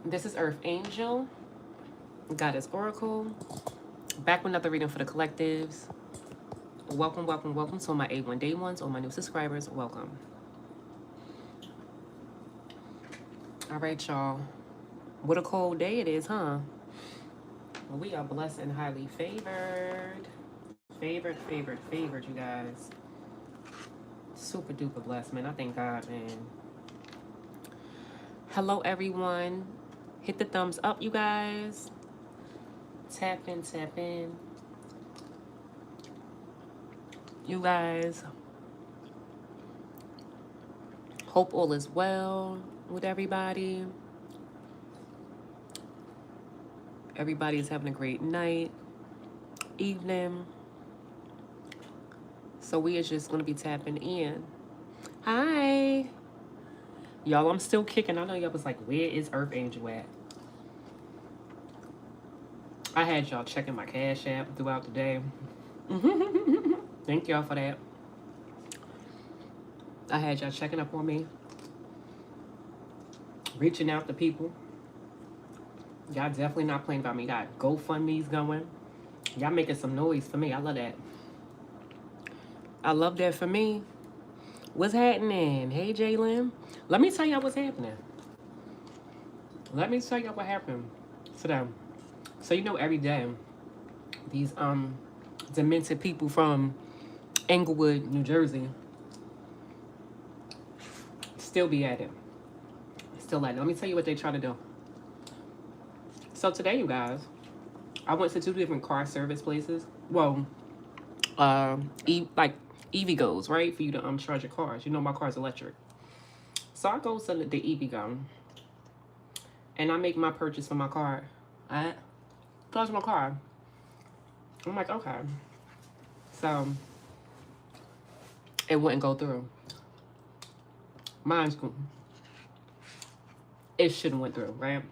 This is Earth Angel, Goddess Oracle. Back with another reading for the collectives. Welcome, welcome, welcome to my A1 Day Ones or my new subscribers. Welcome. All right, y'all. What a cold day it is, huh? Well, we are blessed and highly favored. Favored, you guys. Super duper blessed, man. I thank God, man. Hello, everyone. Hit the thumbs up, you guys. Tap in, tap in. You guys. Hope all is well with everybody. Everybody is having a great night, evening. So we are just going to be tapping in. Hi. Y'all, I'm still kicking. I know y'all was like, where is Earth Angel at? I had y'all checking my Cash App throughout the day. Thank y'all for that. I had y'all checking up on me. Reaching out to people. Y'all definitely not playing about me. Got GoFundMe's going. Y'all making some noise for me. I love that. I love that for me. What's happening? Hey, Jalen. Let me tell y'all what's happening. Let me tell y'all what happened today. So you know every day, these demented people from Englewood, New Jersey, still be at it. Still at it. Let me tell you what they try to do. So today, you guys, I went to 2 different car service places. Well, like EV goes, right? For you to charge your cars. You know my car's electric. So I go to the EV go, and I make my purchase for my car. I charge my car. I'm like, okay. So it wouldn't go through. Mine's cool. It shouldn't went through, right?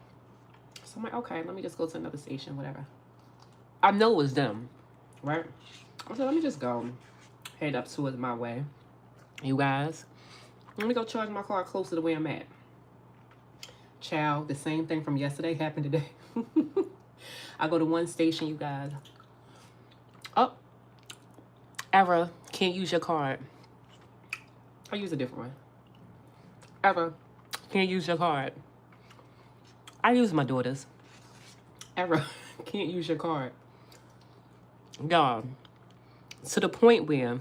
So I'm like, okay, let me just go to another station, whatever. I know it was them, right? I said, let me just go head up towards my way. You guys, let me go charge my car closer to where I'm at. Child, the same thing from yesterday happened today. I go to one station, you guys. Oh, error, can't use your card. I'll use a different one. Error, can't use your card. I use my daughter's. Error, can't use your card. Y'all, to the point where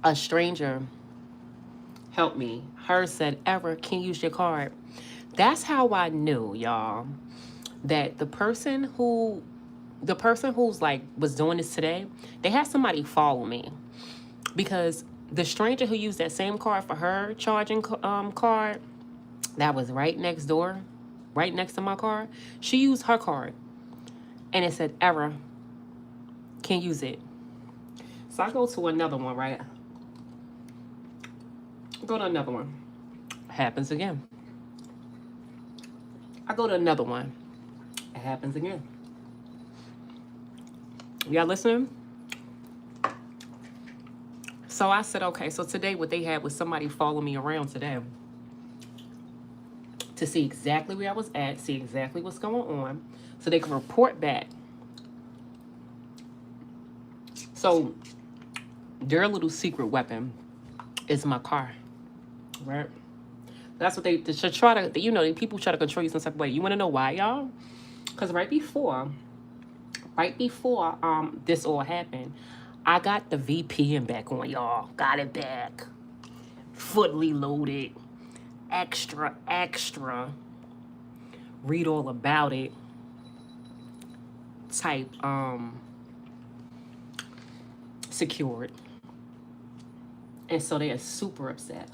a stranger helped me. Her said, error, can't use your card. That's how I knew, y'all, that the person who's like was doing this today, they had somebody follow me, because the stranger who used that same card for her charging card, that was right next door, right next to my car, she used her card, and it said error, can't use it. So I go to another one, right? Go to another one. Happens again. I go to another one. It happens again. Y'all listening? So I said, okay, so today what they had was somebody follow me around today to see exactly where I was at, see exactly what's going on, so they can report back. So their little secret weapon is my car, right? That's what they should try to, you know, people try to control you some type of way. You want to know why, y'all? Because right before this all happened, I got the VPN back on, y'all. Got it back. Fully loaded. Extra. Read all about it. Type, secured. And so they are super upset.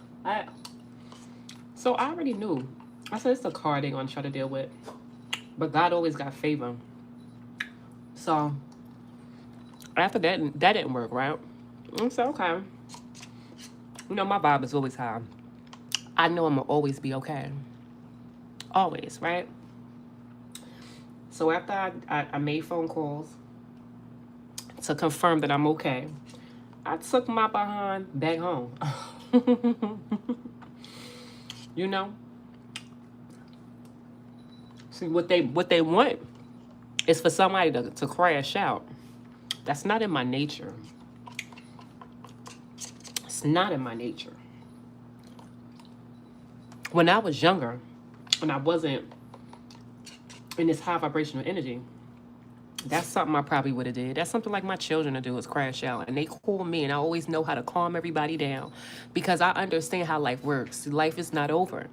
So I already knew. I said, it's the car they're going to try to deal with. But God always got favor. So after that didn't work, right? I said, okay. You know, my vibe is always high. I know I'm going to always be okay. Always, right? So after I made phone calls to confirm that I'm okay, I took my behind back home. You know? See, what they want is for somebody to crash out. That's not in my nature. It's not in my nature. When I was younger, when I wasn't in this high vibrational energy, that's something I probably would have did. That's something like my children to do is crash out. And they call me and I always know how to calm everybody down because I understand how life works. Life is not over.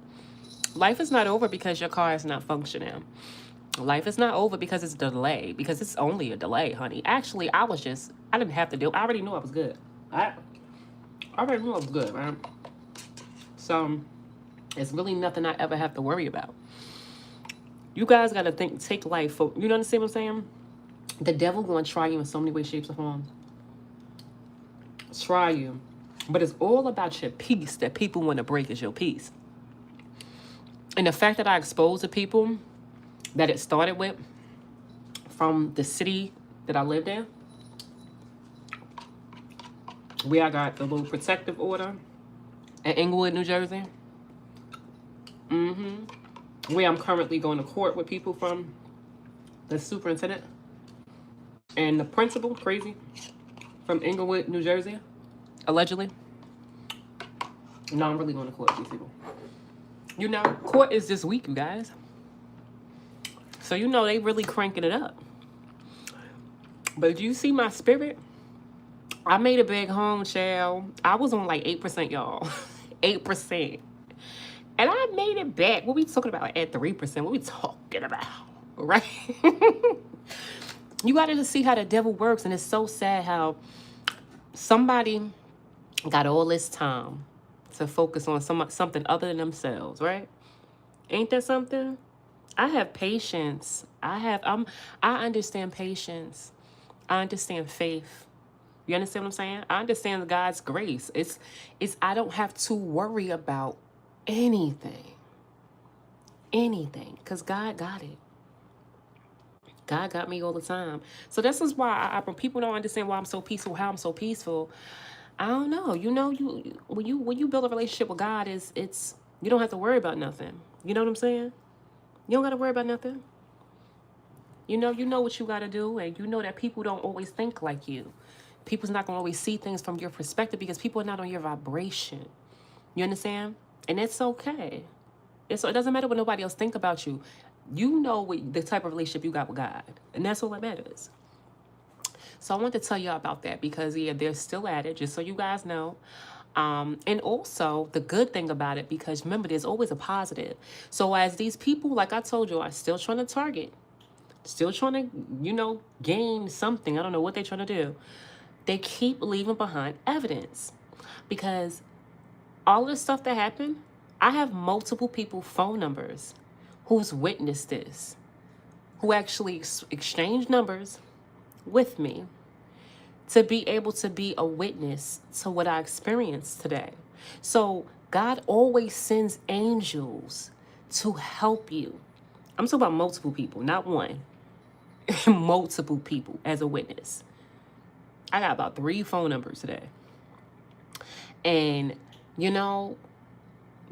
Life is not over because your car is not functioning. Life is not over because it's a delay. Because it's only a delay, honey. Actually, I didn't have to do it. I already knew I was good. I already knew I was good, right? So it's really nothing I ever have to worry about. You guys got to take life for, you understand what I'm saying? The devil going to try you in so many ways, shapes, or forms. Try you. But it's all about your peace that people want to break is your peace. And the fact that I exposed the people that it started with from the city that I lived in, where I got the little protective order in Englewood, New Jersey. Where I'm currently going to court with people from, the superintendent and the principal, crazy, from Englewood, New Jersey, allegedly. No, I'm really going to court with these people. You know, court is this week, you guys. So you know they really cranking it up. But do you see my spirit? I made it back home, child. I was on like 8%, y'all. 8%. And I made it back. What we talking about at 3%? What we talking about? Right? You got to see how the devil works. And it's so sad how somebody got all this time to focus on something other than themselves, right? Ain't that something? I have patience. I understand patience. I understand faith. You understand what I'm saying? I understand God's grace. It's I don't have to worry about anything, because God got it. God got me all the time. So this is why when people don't understand why I'm so peaceful, how I'm so peaceful, I don't know. You know, when you build a relationship with God, it's you don't have to worry about nothing. You know what I'm saying? You don't got to worry about nothing. You know what you got to do, and you know that people don't always think like you. People's not going to always see things from your perspective because people are not on your vibration. You understand? And it's okay. It doesn't matter what nobody else think about you. You know the type of relationship you got with God. And that's all that matters. So I want to tell y'all about that because, yeah, they're still at it, just so you guys know. And also the good thing about it, because remember, there's always a positive. So as these people, like I told you, are still trying to target, still trying to, gain something. I don't know what they're trying to do. They keep leaving behind evidence because all the stuff that happened, I have multiple people phone numbers who's witnessed this, who actually exchanged numbers with me to be able to be a witness to what I experienced today. So God always sends angels to help you. I'm talking about multiple people, not one. Multiple people as a witness. I got about 3 phone numbers today. And,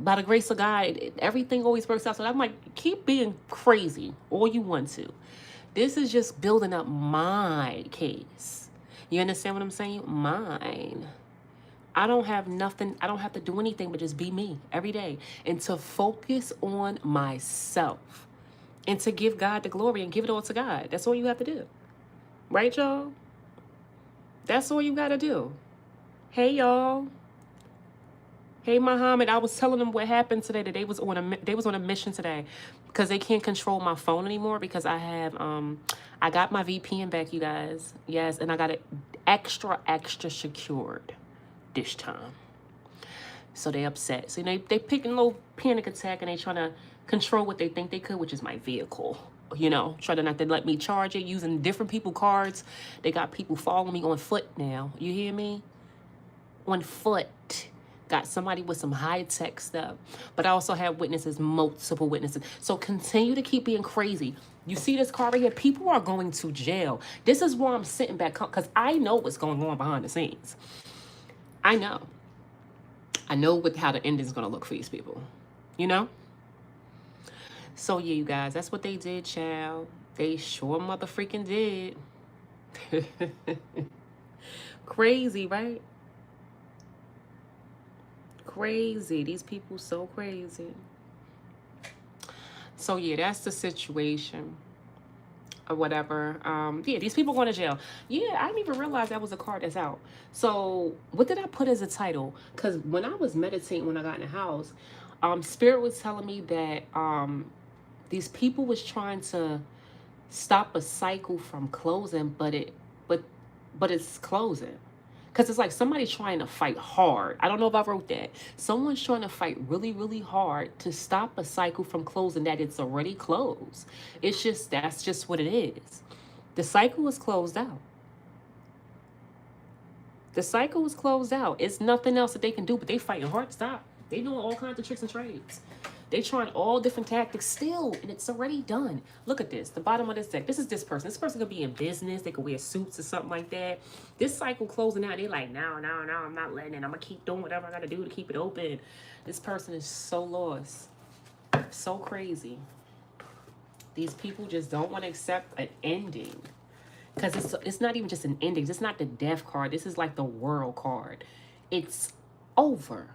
by the grace of God, everything always works out. So I'm like, keep being crazy all you want to. This is just building up my case. You understand what I'm saying? Mine. I don't have nothing. I don't have to do anything but just be me every day. And to focus on myself. And to give God the glory and give it all to God. That's all you have to do. Right, y'all? That's all you got to do. Hey, y'all. Hey, Muhammad. I was telling them what happened today. That they was on a mission today because they can't control my phone anymore because I have I got my VPN back, you guys. Yes, and I got it extra secured this time. So they upset. So they picking a little panic attack and they trying to control what they think they could, which is my vehicle. Trying not to let me charge it using different people's cards. They got people following me on foot now. You hear me? On foot. Got somebody with some high-tech stuff. But I also have witnesses, multiple witnesses. So continue to keep being crazy. You see this car right here? People are going to jail. This is why I'm sitting back, because I know what's going on behind the scenes. I know how the ending is going to look for these people. you know? So yeah, you guys, that's what they did, child. They sure mother freaking did. Crazy, right? Crazy. These people so crazy. So yeah, that's the situation. Or whatever. Yeah, these people going to jail. Yeah, I didn't even realize that was a card that's out. So what did I put as a title? Because when I was meditating when I got in the house, Spirit was telling me that these people was trying to stop a cycle from closing, but but it's closing. Because it's like somebody's trying to fight hard. I don't know if I wrote that. Someone's trying to fight really, really hard to stop a cycle from closing that it's already closed. It's just, that's just what it is. The cycle is closed out. The cycle is closed out. It's nothing else that they can do, but they fighting hard to stop. They doing all kinds of tricks and trades. They trying all different tactics still, and it's already done. Look at this. The bottom of this deck. This is this person. This person could be in business. They could wear suits or something like that. This cycle closing out. They're like, no, no, no, I'm not letting it. I'm going to keep doing whatever I got to do to keep it open. This person is so lost. So crazy. These people just don't want to accept an ending. Because it's not even just an ending. It's not the death card. This is like the world card. It's over.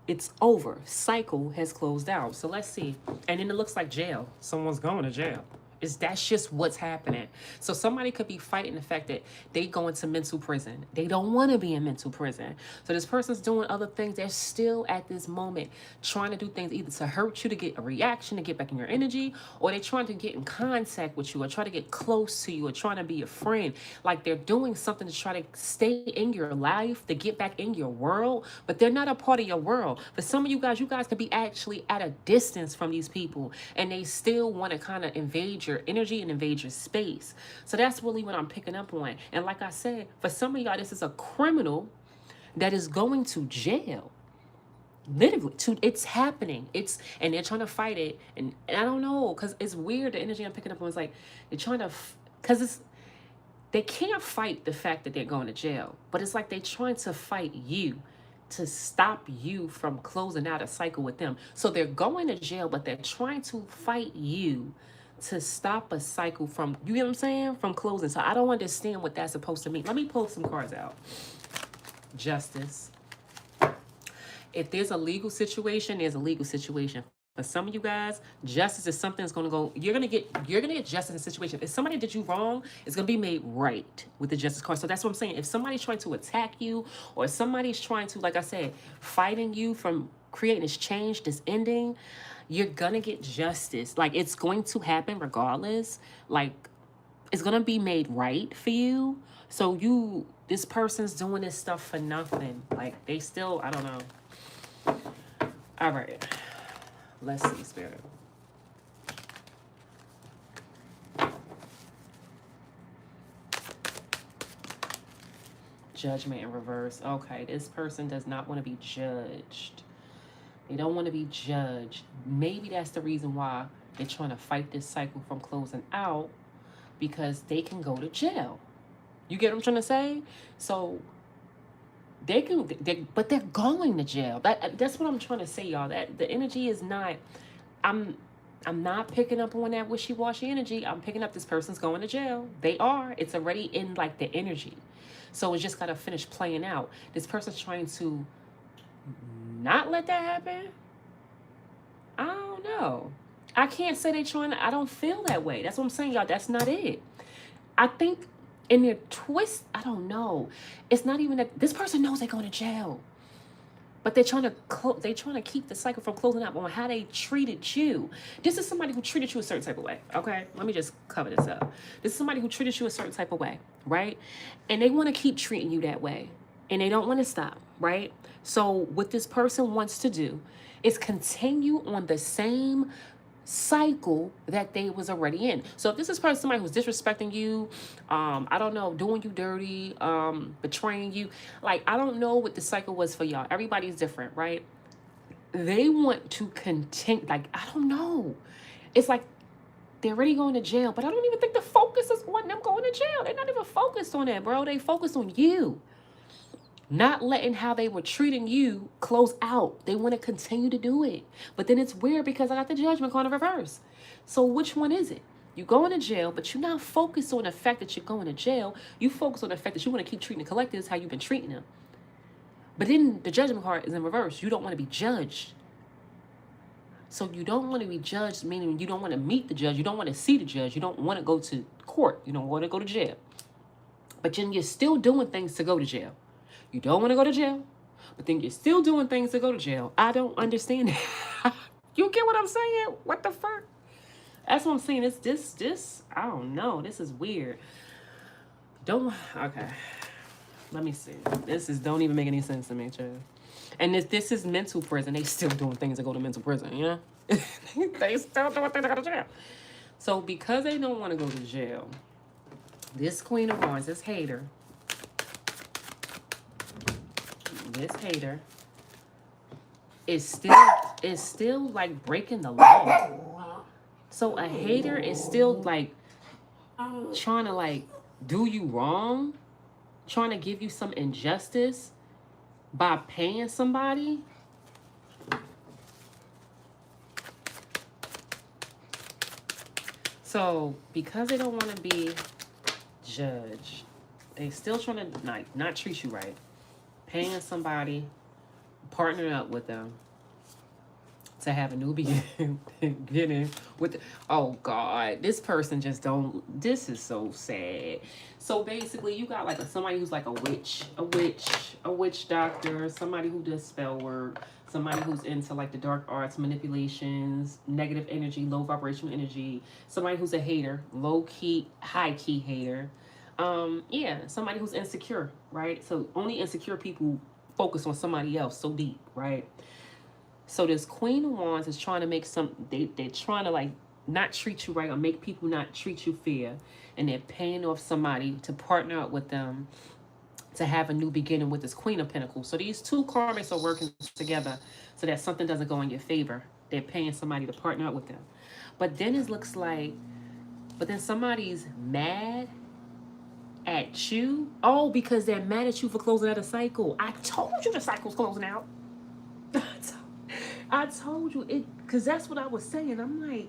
It's over. Cycle has closed out. So let's see. And then it looks like jail. Someone's going to jail. That's just what's happening. So somebody could be fighting the fact that they go into mental prison. They don't want to be in mental prison. So this person's doing other things. They're still at this moment trying to do things either to hurt you, to get a reaction, to get back in your energy, or they're trying to get in contact with you, or try to get close to you, or trying to be a friend. Like they're doing something to try to stay in your life, to get back in your world, but they're not a part of your world. For some of you guys could be actually at a distance from these people, and they still want to kind of invade your energy and invade your space. So that's really what I'm picking up on. And like I said, for some of y'all, this is a criminal that is going to jail. Literally, it's happening. And they're trying to fight it. And I don't know, because it's weird. The energy I'm picking up on is like they're trying to, because they can't fight the fact that they're going to jail, but it's like they're trying to fight you, to stop you from closing out a cycle with them. So they're going to jail, but they're trying to fight you to stop a cycle from, you get what I'm saying, from closing. So I don't understand what that's supposed to mean. Let me pull some cards out. Justice. If there's a legal situation, there's a legal situation. For some of you guys, justice is something that's going to go, you're going to get justice in a situation. If somebody did you wrong, it's going to be made right with the justice card. So that's what I'm saying. If somebody's trying to attack you, or somebody's trying to, like I said, fighting you from creating this change, this ending, you're going to get justice. Like, it's going to happen regardless. Like, it's going to be made right for you. So this person's doing this stuff for nothing. Like, they still, I don't know. All right. Let's see, Spirit. Judgment in reverse. Okay, this person does not want to be judged. They don't want to be judged. Maybe that's the reason why they're trying to fight this cycle from closing out, because they can go to jail. You get what I'm trying to say? So but they're going to jail. That's what I'm trying to say, y'all. That the energy is not, I'm not picking up on that wishy-washy energy. I'm picking up this person's going to jail. They are. It's already in like the energy. So it's just got to finish playing out. This person's trying to not let that happen. I don't know. I can't say they're trying to, I don't feel that way. That's what I'm saying, y'all. That's not it. I think in their twist, I don't know. It's not even that this person knows they're going to jail, but they're trying to keep the cycle from closing up on how they treated you. This is somebody who treated you a certain type of way. Okay, let me just cover this up. This is somebody who treated you a certain type of way, right? And they want to keep treating you that way, and they don't want to stop, right? So what this person wants to do is continue on the same cycle that they was already in. So if this is probably somebody who's disrespecting you, I don't know, doing you dirty, betraying you, like, I don't know what the cycle was for y'all. Everybody's different, right? They want to continue, like, I don't know. It's like they're already going to jail, but I don't even think the focus is on them going to jail. They're not even focused on that, bro. They focused on you. Not letting how they were treating you close out. They want to continue to do it. But then it's weird because I got the judgment card in reverse. So which one is it? You going to jail, but you're not focused on the fact that you're going to jail. You focus on the fact that you want to keep treating the collectors how you've been treating them. But then the judgment card is in reverse. You don't want to be judged. So you don't want to be judged, meaning you don't want to meet the judge. You don't want to see the judge. You don't want to go to court. You don't want to go to jail. But then you're still doing things to go to jail. You don't want to go to jail, but then you're still doing things to go to jail. I don't understand that. You get what I'm saying? What the fuck? That's what I'm saying. It's this, I don't know. This is weird. Okay. Let me see. Don't even make any sense to me, child. And this is mental prison. They still doing things to go to mental prison, you know? They still doing things to go to jail. So because they don't want to go to jail, this Queen of Wands, this hater, is still like breaking the law. So a hater is still like trying to like do you wrong, trying to give you some injustice by paying somebody. So because they don't want to be judged, they still trying to not treat you right. Paying somebody, partnering up with them to have a new beginning with oh God, this person just don't. This is so sad. So basically, you got like somebody who's like a witch doctor, somebody who does spell work, somebody who's into like the dark arts, manipulations, negative energy, low vibrational energy, somebody who's a hater, low key, high key hater. Yeah, somebody who's insecure, right? So only insecure people focus on somebody else so deep, right? So this Queen of Wands is trying to make they're trying to like not treat you right or make people not treat you fair. And they're paying off somebody to partner up with them to have a new beginning with this Queen of Pentacles. So these two karmics are working together so that something doesn't go in your favor. They're paying somebody to partner up with them. But then it looks like, somebody's mad at you. Oh, because they're mad at you for closing out a cycle. I told you the cycle's closing out. I told you it, because that's what I was saying. I'm like,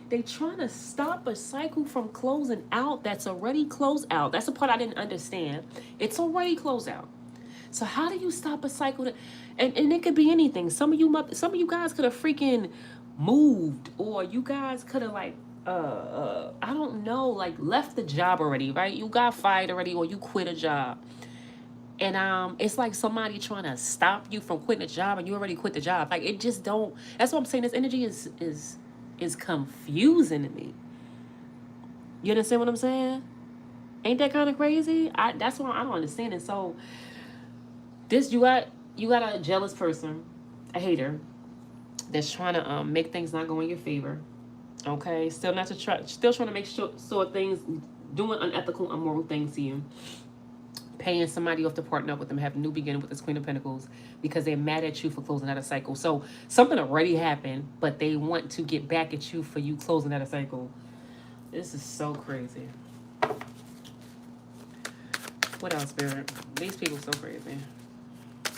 they trying to stop a cycle from closing out that's already closed out. That's the part I didn't understand. It's already closed out. So how do you stop a cycle? And it could be anything. Some of you guys could have freaking moved, or you guys could have like I don't know, like left the job already, right? You got fired already, or you quit a job. And it's like somebody trying to stop you from quitting a job, and you already quit the job. Like, it just don't. That's what I'm saying. This energy is confusing to me. You understand what I'm saying? Ain't that kind of crazy? That's why I don't understand it. So this, you got a jealous person, a hater, that's trying to make things not go in your favor. Okay, still trying to make sure things, doing unethical, immoral things to you. Paying somebody off to partner up with them, have a new beginning with this Queen of Pentacles because they're mad at you for closing out a cycle. So something already happened, but they want to get back at you for you closing out a cycle. This is so crazy. What else, Spirit? These people are so crazy.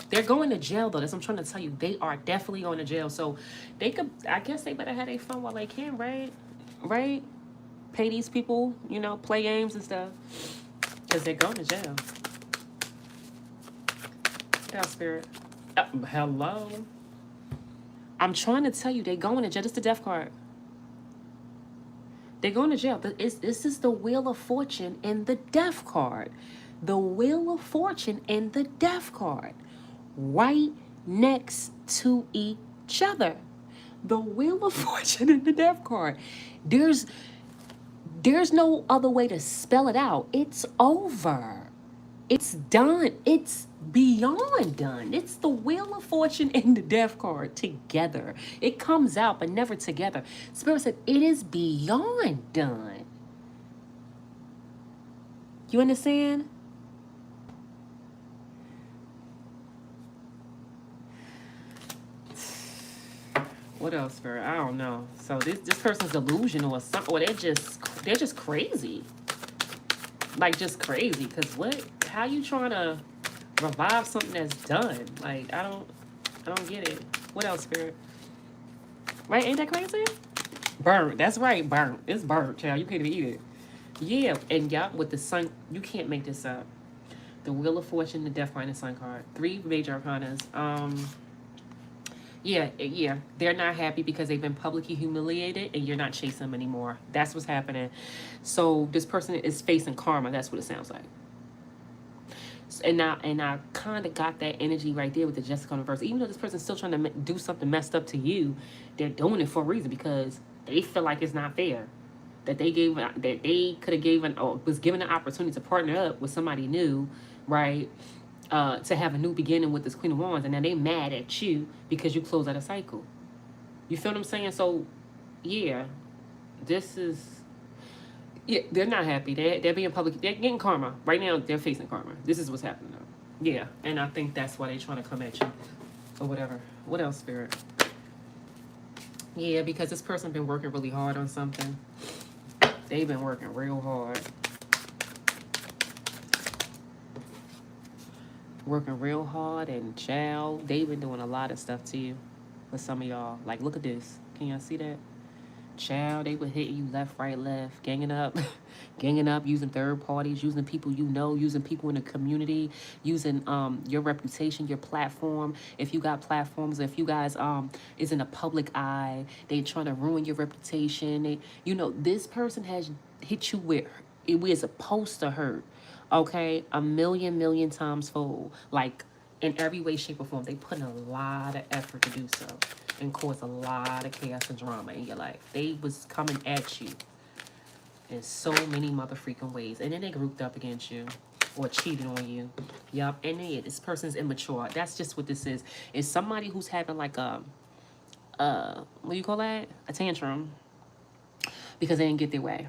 They're going to jail, though. That's what I'm trying to tell you. They are definitely going to jail. So they could, I guess they better have their fun while they can, right? Right? Pay these people, play games and stuff. Because they're going to jail. Spirit. Hello. I'm trying to tell you, they're going to jail. This is the death card. They're going to jail. This is the Wheel of Fortune in the death card. The Wheel of Fortune in the death card. Right next to each other. The Wheel of Fortune in the death card. There's no other way to spell it out. It's over. It's done. It's beyond done. It's the Wheel of Fortune and the Death card together. It comes out, but never together. Spirit said it is beyond done. You understand? What else, Spirit? I don't know. So this person's delusional or something, or they're just crazy. Like, just crazy. Because how you trying to revive something that's done. Like, I don't get it. What else, Spirit? Right? Ain't that crazy? Burnt. That's right, burnt. It's burnt, child. You can't even eat it. Yeah, and yeah, with the sun, you can't make this up. The Wheel of Fortune, the Death Card, and the Sun card. Three major arcanas. Yeah, they're not happy because they've been publicly humiliated and you're not chasing them anymore. That's what's happening. So this person is facing karma. That's what it sounds like. And I kind of got that energy right there with the Jessica reverse. Even though this person's still trying to do something messed up to you, they're doing it for a reason because they feel like it's not fair. That they could have given or was given an opportunity to partner up with somebody new, right? To have a new beginning with this Queen of Wands, and now they mad at you because you close out a cycle. You feel what I'm saying? So, yeah, this is. Yeah, they're not happy. They're being public. They're getting karma right now. They're facing karma. This is what's happening now. Yeah, and I think that's why they're trying to come at you, or whatever. What else, Spirit? Yeah, because this person been working really hard on something. They've been working real hard. Working real hard, and child, they've been doing a lot of stuff to you. For some of y'all, like, look at this. Can y'all see that? Child, they would hit you left, right, left, ganging up, using third parties, using people you know, using people in the community, using your reputation, your platform. If you got platforms, if you guys is in the public eye, they trying to ruin your reputation. This person has hit you where it's supposed to hurt. Okay, a million times fold. Like, in every way, shape, or form, they put in a lot of effort to do so and cause a lot of chaos and drama in your life. They was coming at you in so many motherfucking ways. And then they grouped up against you or cheated on you. Yup. And then this person's immature. That's just what this is. It's somebody who's having like what do you call that? A tantrum because they didn't get their way.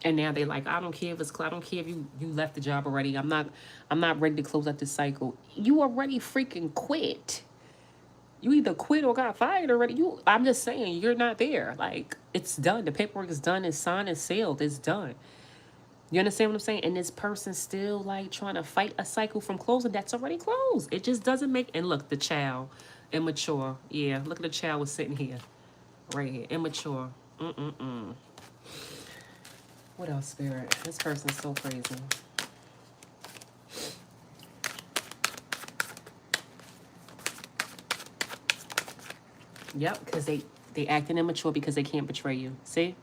And now they like, I don't care if it's I don't care if you left the job already. I'm not ready to close out this cycle. You already freaking quit. You either quit or got fired already. I'm just saying, you're not there. Like, it's done. The paperwork is done. It's signed and sealed. It's done. You understand what I'm saying? And this person's still, like, trying to fight a cycle from closing that's already closed. It just doesn't make... And look, the child, immature. Yeah, look at the child was sitting here. Right here. Immature. What else, Spirit? This person's so crazy. Yep, because they acting immature because they can't betray you. See?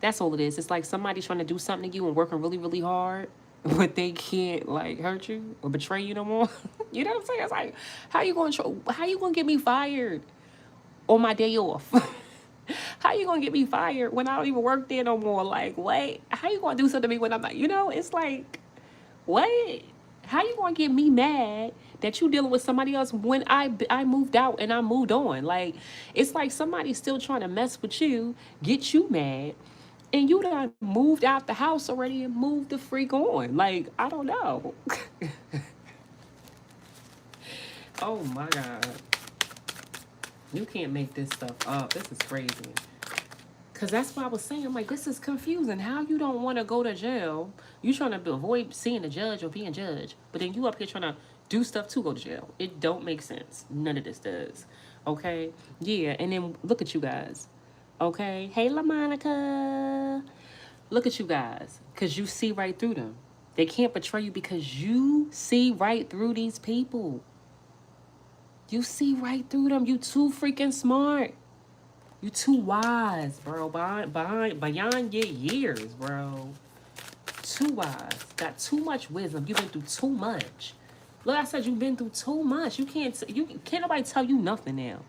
That's all it is. It's like somebody trying to do something to you and working really, really hard, but they can't, like, hurt you or betray you no more. You know what I'm saying? It's like, how you gonna get me fired on my day off? How you gonna get me fired when I don't even work there no more? Like, what? How you gonna do something to me when I'm not, it's like, what? How you gonna get me mad that you dealing with somebody else when I moved out and I moved on? Like, it's like somebody's still trying to mess with you, get you mad, and you done moved out the house already and moved the freak on. Like, I don't know. Oh my God. You can't make this stuff up. This is crazy. Because that's what I was saying. I'm like, this is confusing. How you don't want to go to jail? You trying to avoid seeing the judge or being judged. But then you up here trying to do stuff to go to jail. It don't make sense. None of this does. Okay? Yeah, and then look at you guys. Okay? Hey, LaMonica. Look at you guys. Because you see right through them. They can't betray you because you see right through these people. You see right through them. You too freaking smart. You too wise, bro. Beyond your years, bro. Too wise. Got too much wisdom. You've been through too much. Look, I said you've been through too much. You can't nobody tell you nothing now.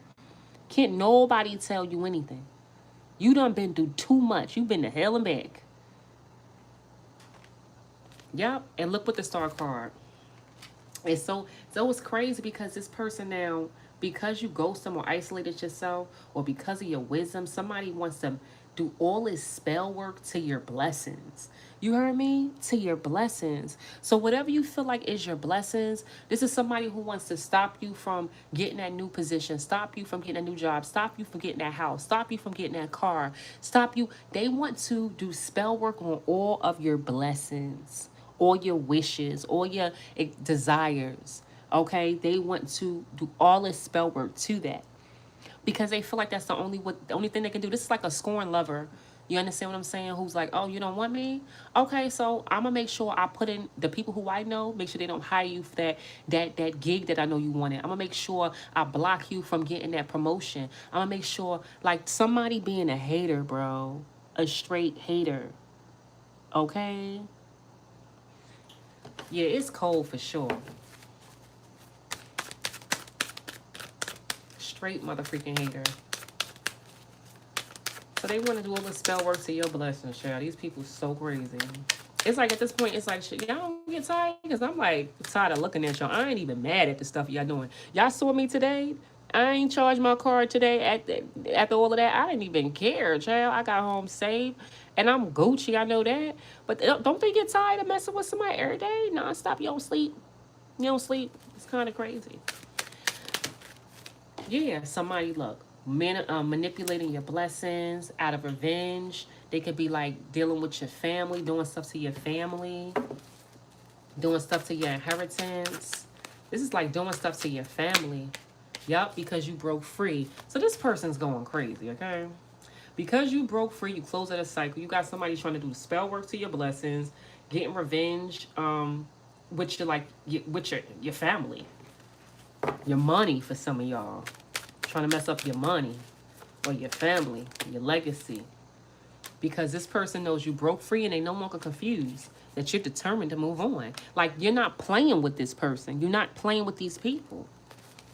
Can't nobody tell you anything. You done been through too much. You've been to hell and back. Yep. And look what the star card. It's so it's crazy because this person now, because you ghost them or isolated yourself, or because of your wisdom, somebody wants to do all this spell work to your blessings. You heard me? To your blessings. So whatever you feel like is your blessings, this is somebody who wants to stop you from getting that new position, stop you from getting a new job, stop you from getting that house, stop you from getting that car, stop you. They want to do spell work on all of your blessings, all your wishes, all your desires. Okay, they want to do all this spell work to that because they feel like that's the only thing they can do. This is like a scorn lover. You understand what I'm saying? Who's like, oh, you don't want me? Okay, so I'm gonna make sure I put in the people who I know, make sure they don't hire you for that gig that I know you wanted. I'm gonna make sure I block you from getting that promotion. I'm gonna make sure, like, somebody being a hater, bro, a straight hater. Okay, yeah, it's cold for sure. Straight motherfucking hater. So they want to do all the spell work to your blessings, child. These people so crazy. It's like at this point, it's like, shit, y'all don't get tired? Because I'm like tired of looking at y'all. I ain't even mad at the stuff y'all doing. Y'all saw me today. I ain't charged my card today after all of that. I didn't even care, child. I got home safe. And I'm Gucci, I know that. But don't they get tired of messing with somebody every day? Non-stop, you don't sleep. You don't sleep. It's kind of crazy. Yeah, somebody look manipulating your blessings out of revenge. They could be like dealing with your family, doing stuff to your family, doing stuff to your inheritance. This is like doing stuff to your family. Yup, because you broke free. So this person's going crazy, okay? Because you broke free, you close out a cycle. You got somebody trying to do spell work to your blessings, getting revenge, with your with your family, your money for some of y'all. Trying to mess up your money or your family, your legacy. Because this person knows you broke free and they no longer confused. That you're determined to move on. Like, you're not playing with this person. You're not playing with these people.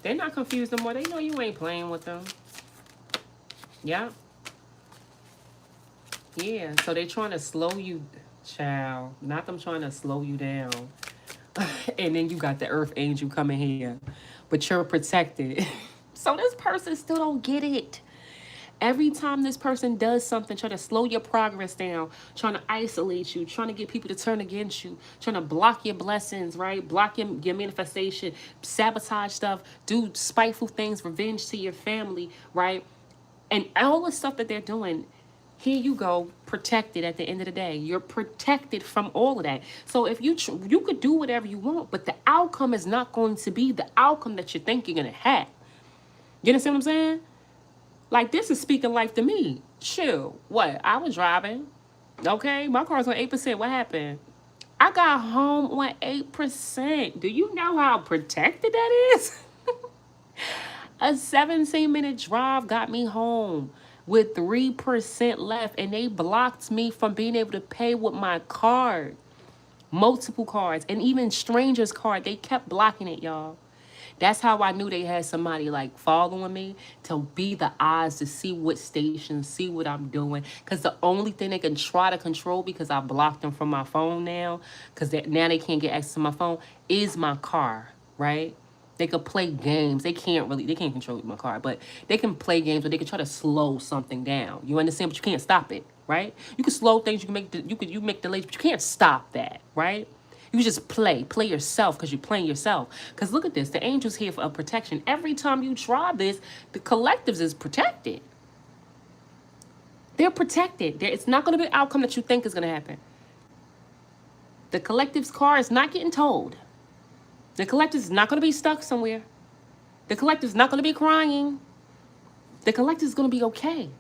They're not confused no more. They know you ain't playing with them. Yeah. Yeah. So they trying to slow you, child. Not them trying to slow you down. And then you got the earth angel coming here. But you're protected. So this person still don't get it. Every time this person does something, trying to slow your progress down, trying to isolate you, trying to get people to turn against you, trying to block your blessings, right? Block your manifestation, sabotage stuff, do spiteful things, revenge to your family, right? And all the stuff that they're doing, here you go, protected at the end of the day. You're protected from all of that. So if you could do whatever you want, but the outcome is not going to be the outcome that you think you're going to have. You understand what I'm saying? Like, this is speaking life to me. Chill. What? I was driving. Okay, my car's on 8%. What happened? I got home on 8%. Do you know how protected that is? A 17-minute drive got me home with 3% left, and they blocked me from being able to pay with my card. Multiple cards, and even strangers' card. They kept blocking it, y'all. That's how I knew they had somebody like following me to be the eyes to see what stations, see what I'm doing. Because the only thing they can try to control, because I blocked them from my phone now, because now they can't get access to my phone, is my car, right? They could play games. They can't control my car, but they can play games, or they can try to slow something down. You understand? But you can't stop it, right? You can slow things. You can make delays, but you can't stop that, right? You just play yourself, because you're playing yourself. Because look at this, the angel's here for a protection. Every time you try this, the collectives is protected. They're protected. It's not going to be an outcome that you think is going to happen. The collective's car is not getting towed. The collective is not going to be stuck somewhere. The collective is not going to be crying. The collective is going to be okay.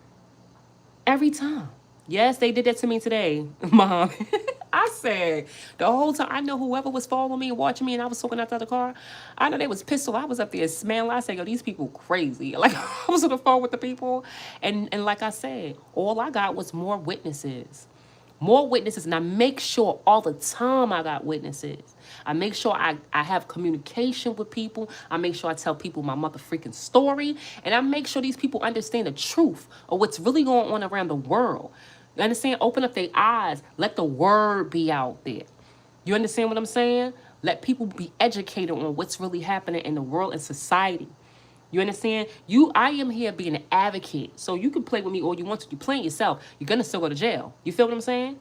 Every time. Yes, they did that to me today, Mom. I said the whole time, I know whoever was following me and watching me and I was talking outside the car, I know they was pissed off. I was up there smelling. I said, yo, these people crazy. Like, I was on the phone with the people. And like I said, all I got was more witnesses. More witnesses. And I make sure all the time I got witnesses. I make sure I have communication with people. I make sure I tell people my mother freaking story. And I make sure these people understand the truth of what's really going on around the world. You understand? Open up their eyes. Let the word be out there. You understand what I'm saying? Let people be educated on what's really happening in the world and society. You understand? I am here being an advocate. So you can play with me all you want to. You're playing yourself. You're going to still go to jail. You feel what I'm saying?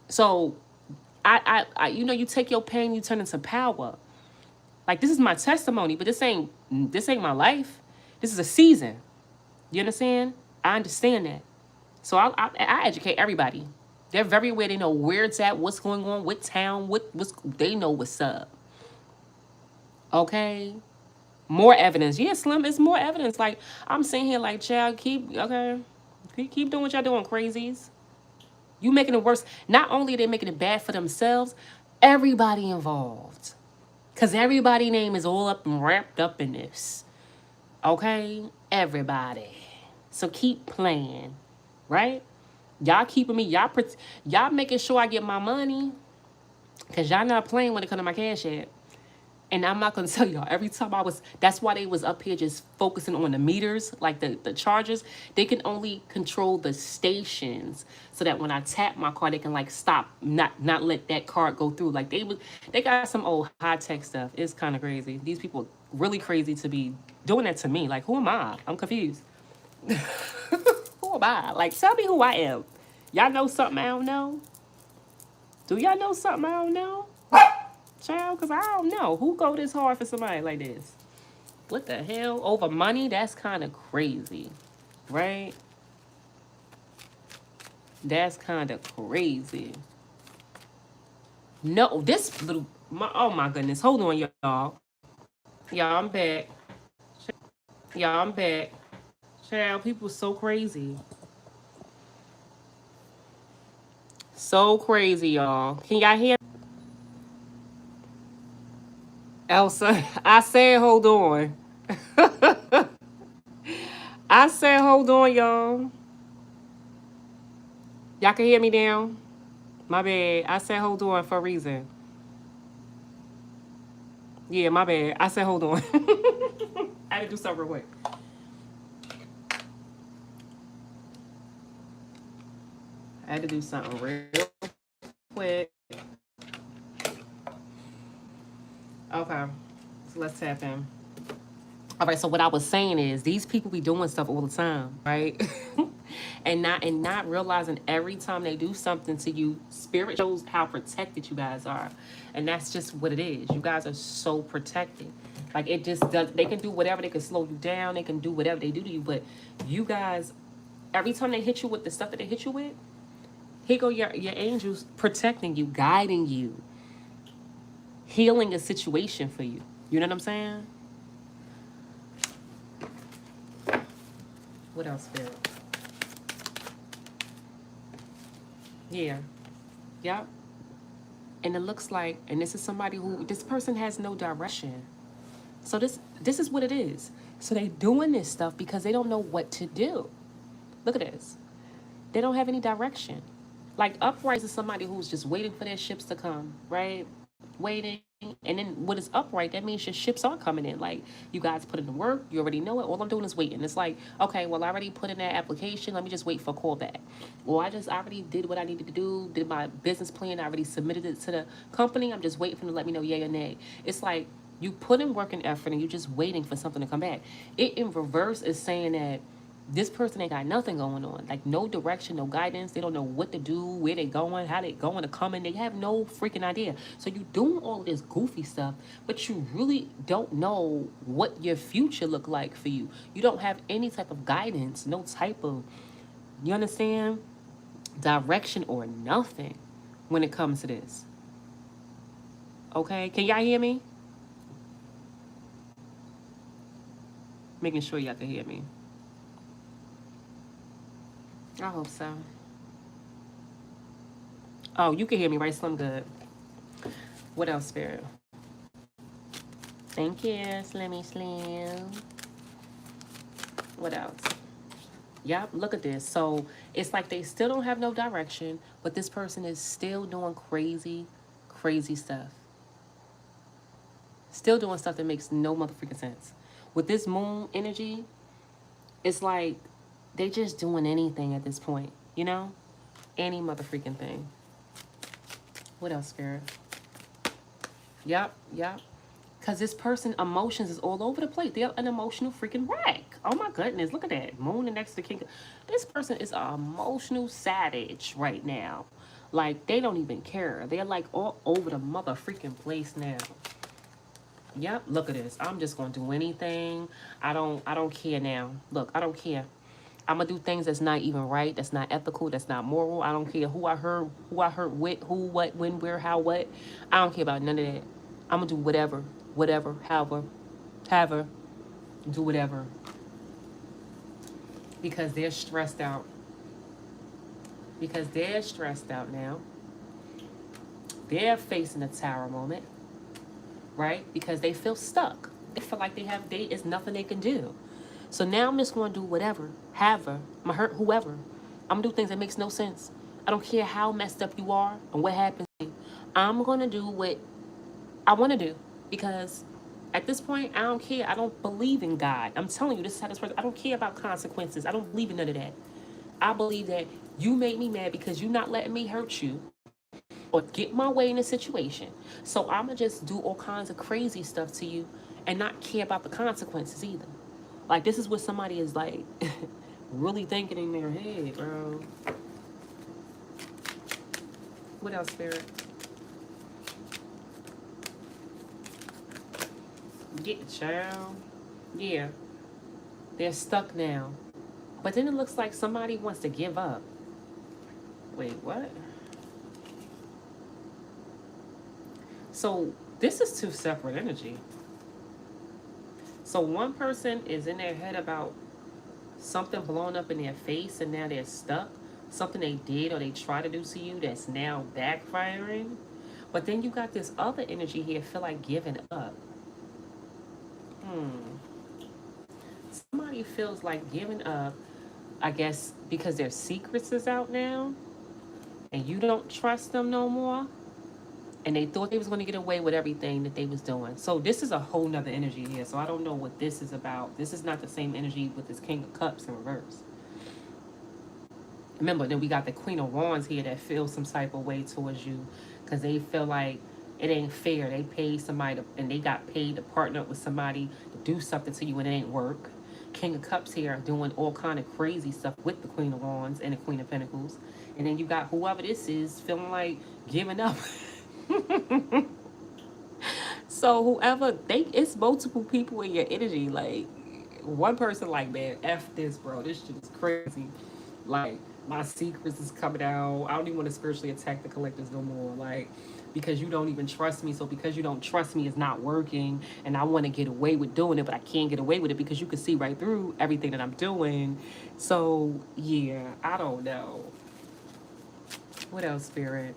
So, you take your pain, you turn into power. Like, this is my testimony, but this ain't my life. This is a season. You understand? I understand that. So I educate everybody. They're very aware. They know where it's at, what's going on, what town, they know what's up. Okay? More evidence. Yeah, Slim, it's more evidence. Like, I'm sitting here like, child, okay. Keep doing what y'all doing, crazies. You making it worse. Not only are they making it bad for themselves, everybody involved. Because everybody's name is all up and wrapped up in this. Okay? Everybody. So keep playing. Right? Y'all keeping me, y'all making sure I get my money. Because y'all not playing when it comes to my cash app. And I'm not gonna tell y'all, every time that's why they was up here just focusing on the meters, like the chargers. They can only control the stations so that when I tap my card, they can like stop, not let that card go through. Like they got some old high tech stuff. It's kind of crazy. These people really crazy to be doing that to me. Like, who am I? I'm confused. Who am I? Like, tell me who I am. Y'all know something I don't know? Do y'all know something I don't know? Child, because I don't know. Who go this hard for somebody like this? What the hell? Over money? That's kind of crazy. Right? That's kind of crazy. No, this little... oh, my goodness. Hold on, y'all. Y'all, I'm back. Y'all, I'm back. Child, people so crazy. So crazy, y'all. Can y'all hear? Elsa, I said hold on. I said hold on, y'all. Y'all can hear me now? My bad. I said hold on for a reason. Yeah, my bad. I said hold on. I had to do something real quick. I had to do something real quick. Okay. So let's tap in. All right, so what I was saying is these people be doing stuff all the time, right? and not realizing every time they do something to you, spirit shows how protected you guys are. And that's just what it is. You guys are so protected. Like, it just does, they can do whatever, they can slow you down, they can do whatever they do to you, but you guys, every time they hit you with the stuff that they hit you with, here go your angels protecting you, guiding you, healing a situation for you. You know what I'm saying? What else, Spirit? Yeah. Yep. And it looks like, and this is somebody who, this person has no direction. So this is what it is. So they doing this stuff because they don't know what to do. Look at this. They don't have any direction. Like, upright is somebody who's just waiting for their ships to come, right? Waiting. And then what is upright, that means your ships are coming in. Like, you guys put in the work, you already know it. All I'm doing is waiting. It's like, okay, well, I already put in that application. Let me just wait for a call back. Well, I already did what I needed to do, did my business plan. I already submitted it to the company. I'm just waiting for them to let me know yay or nay. It's like you put in work and effort and you're just waiting for something to come back. It in reverse is saying that this person ain't got nothing going on. Like, no direction, no guidance. They don't know what to do, where they going, how they going to come in. They have no freaking idea. So you doing all of this goofy stuff, but you really don't know what your future look like for you. You don't have any type of guidance, no type of, you understand, direction or nothing when it comes to this. Okay? Can y'all hear me? Making sure y'all can hear me. I hope so. Oh, you can hear me, right? Slim? Good. What else, Spirit? Thank you, Slimmy Slim. What else? Yep, look at this. So it's like they still don't have no direction, but this person is still doing crazy, crazy stuff. Still doing stuff that makes no motherfucking sense. With this moon energy, it's like they just doing anything at this point, you know? Any motherfucking thing. What else, Spirit? Yep, yep. Because this person, emotions is all over the place. They're an emotional freaking wreck. Oh my goodness, look at that. Moon and next to the king. This person is an emotional savage right now. Like, they don't even care. They're like all over the mother freaking place now. Yep, look at this. I'm just gonna do anything. I don't care now. Look, I don't care. I'm gonna do things that's not even right, that's not ethical, that's not moral. I don't care who I hurt with, who, what, when, where, how, what. I don't care about none of that. I'm gonna do whatever. whatever, however, do whatever, because they're stressed out. Because they're stressed out now. They're facing a tower moment, right? Because they feel stuck. They feel like it's nothing they can do. So now I'm just going to do whatever, however, I'm going to hurt whoever. I'm going to do things that makes no sense. I don't care how messed up you are and what happens to you. I'm going to do what I want to do, because at this point, I don't care. I don't believe in God. I'm telling you, this is how this person, I don't care about consequences. I don't believe in none of that. I believe that you made me mad because you're not letting me hurt you or get my way in a situation. So I'm going to just do all kinds of crazy stuff to you and not care about the consequences either. Like, this is what somebody is like really thinking in their head, bro. What else, Spirit? Get the child. Yeah. They're stuck now. But then it looks like somebody wants to give up. Wait, what? So this is two separate energy. So one person is in their head about something blowing up in their face and now they're stuck. Something they did or they try to do to you that's now backfiring. But then you got this other energy here, feel like giving up. Somebody feels like giving up, I guess, because their secrets is out now and you don't trust them no more. And they thought they was going to get away with everything that they was doing. So this is a whole nother energy here. So I don't know what this is about. This is not the same energy with this King of Cups in reverse. Remember, then we got the Queen of Wands here that feels some type of way towards you because they feel like it ain't fair. They paid somebody and they got paid to partner up with somebody to do something to you and it ain't work. King of Cups here doing all kind of crazy stuff with the Queen of Wands and the Queen of Pentacles. And then you got whoever this is feeling like giving up. So whoever, it's multiple people in your energy. Like, one person like, man, F this, bro. This shit is crazy. Like, my secrets is coming out. I don't even want to spiritually attack the collectors no more. Like, because you don't even trust me. So because you don't trust me, it's not working. And I want to get away with doing it, but I can't get away with it because you can see right through everything that I'm doing. So, yeah, I don't know. What else, Spirit?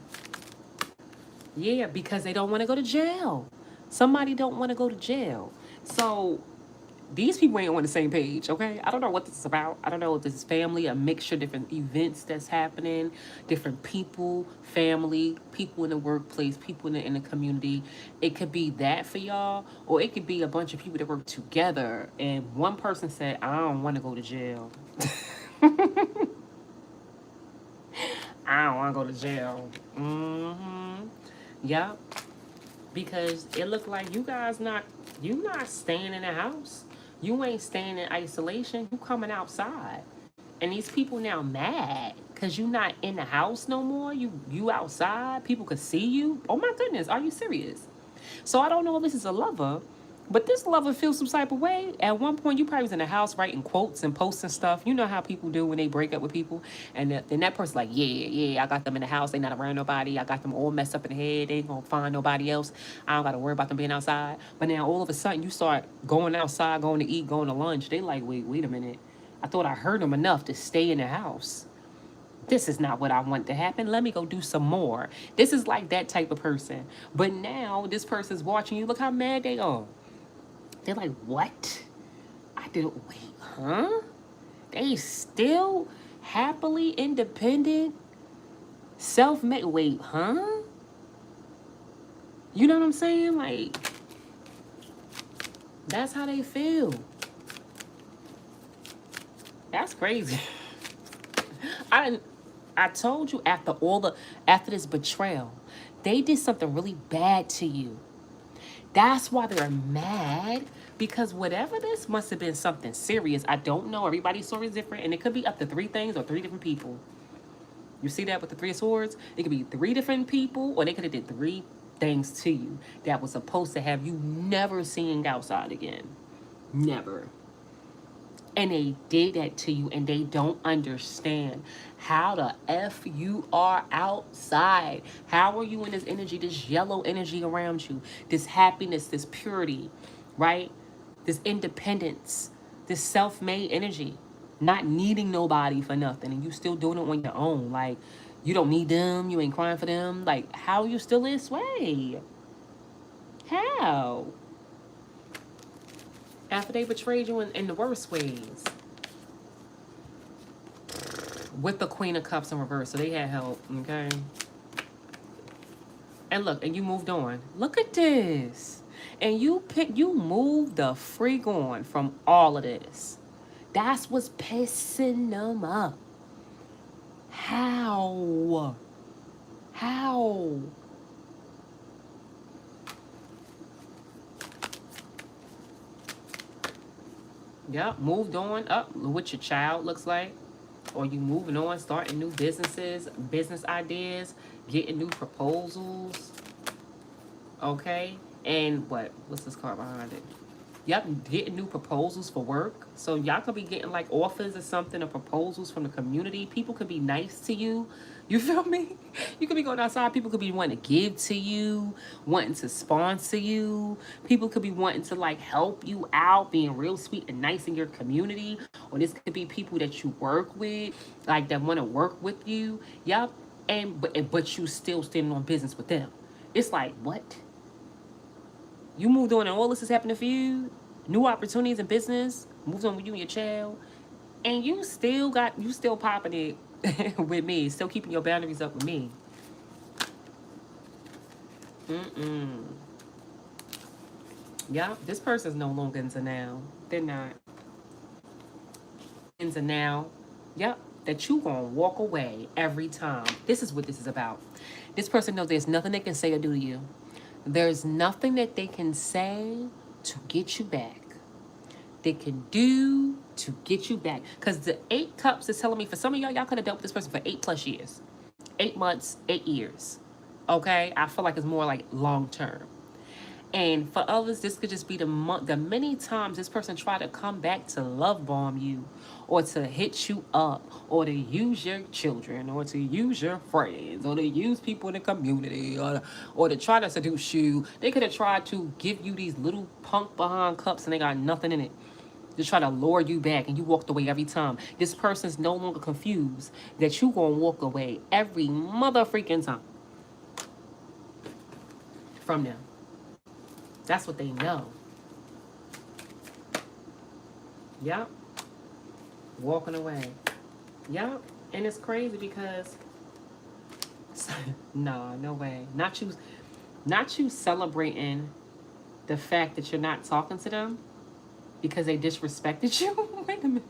Yeah, because they don't want to go to jail. Somebody don't want to go to jail. So these people ain't on the same page, okay? I don't know what this is about. I don't know if this is family, a mixture of different events that's happening, different people, family, people in the workplace, people in the community. It could be that for y'all, or it could be a bunch of people that work together, and one person said, I don't want to go to jail. I don't want to go to jail. Yep. Because it looked like you guys you not staying in the house. You ain't staying in isolation. You coming outside. And these people now mad because you not in the house no more. You outside. People could see you. Oh my goodness, are you serious? So I don't know if this is a lover, but this lover feels some type of way. At one point, you probably was in the house writing quotes and posting stuff. You know how people do when they break up with people. And then that person's like, yeah, I got them in the house. They not around nobody. I got them all messed up in the head. They ain't going to find nobody else. I don't got to worry about them being outside. But now all of a sudden, you start going outside, going to eat, going to lunch. They like, wait a minute. I thought I heard them enough to stay in the house. This is not what I want to happen. Let me go do some more. This is like that type of person. But now this person's watching you. Look how mad they are. They're like, what? I didn't, wait, huh? They still happily independent, self-made, wait, huh? You know what I'm saying? Like, that's how they feel. That's crazy. I told you after this betrayal, they did something really bad to you. That's why they're mad, because whatever this must have been something serious. I don't know. Everybody's story is different, and it could be up to 3 things or 3 different people. You see that with the 3 of Swords? It could be 3 different people, or they could have did 3 things to you that was supposed to have you never seeing outside again. Never. And they did that to you, and they don't understand how the F you are outside. How are you in this energy, this yellow energy around you, this happiness, this purity, right? This independence, this self-made energy, not needing nobody for nothing, and you still doing it on your own. Like, you don't need them, you ain't crying for them. Like, how are you still this way? How? After they betrayed you in the worst ways. With the Queen of Cups in reverse, so they had help, okay? And look, and you moved on. Look at this. And you moved the freak on from all of this. That's what's pissing them up. How? How? Yep, moved on up what your child looks like. Or you moving on, starting new businesses, business ideas, getting new proposals. Okay? And what's this card behind it? Yep, getting new proposals for work. So y'all could be getting like offers or something, or proposals from the community. People could be nice to you. You feel me? You could be going outside. People could be wanting to give to you, wanting to sponsor you. People could be wanting to like help you out, being real sweet and nice in your community. Or this could be people that you work with, like that want to work with you. Yep. But you still standing on business with them. It's like, what? You moved on and all this is happening for you. New opportunities in business. Moved on with you and your child. And you still popping it with me. Still keeping your boundaries up with me. Yeah, this person's no longer into now. They're not. Into now. Yep. That you gonna walk away every time. This is what this is about. This person knows there's nothing they can say or do to you. There's nothing that they can say to get you back. They can do to get you back. Because the 8 Cups is telling me, for some of y'all could have dealt with this person for 8+ years. 8 months, 8 years. Okay? I feel like it's more like long term. And for others, this could just be the many times this person tried to come back to love bomb you, or to hit you up, or to use your children, or to use your friends, or to use people in the community, or to try to seduce you. They could have tried to give you these little punk behind cups and they got nothing in it. To try to lure you back, and you walked away every time. This person's no longer confused that you gonna walk away every mother freaking time from them. That's what they know. Yep. Walking away. Yep. And it's crazy because no way. Not you celebrating the fact that you're not talking to them because they disrespected you. Wait a minute.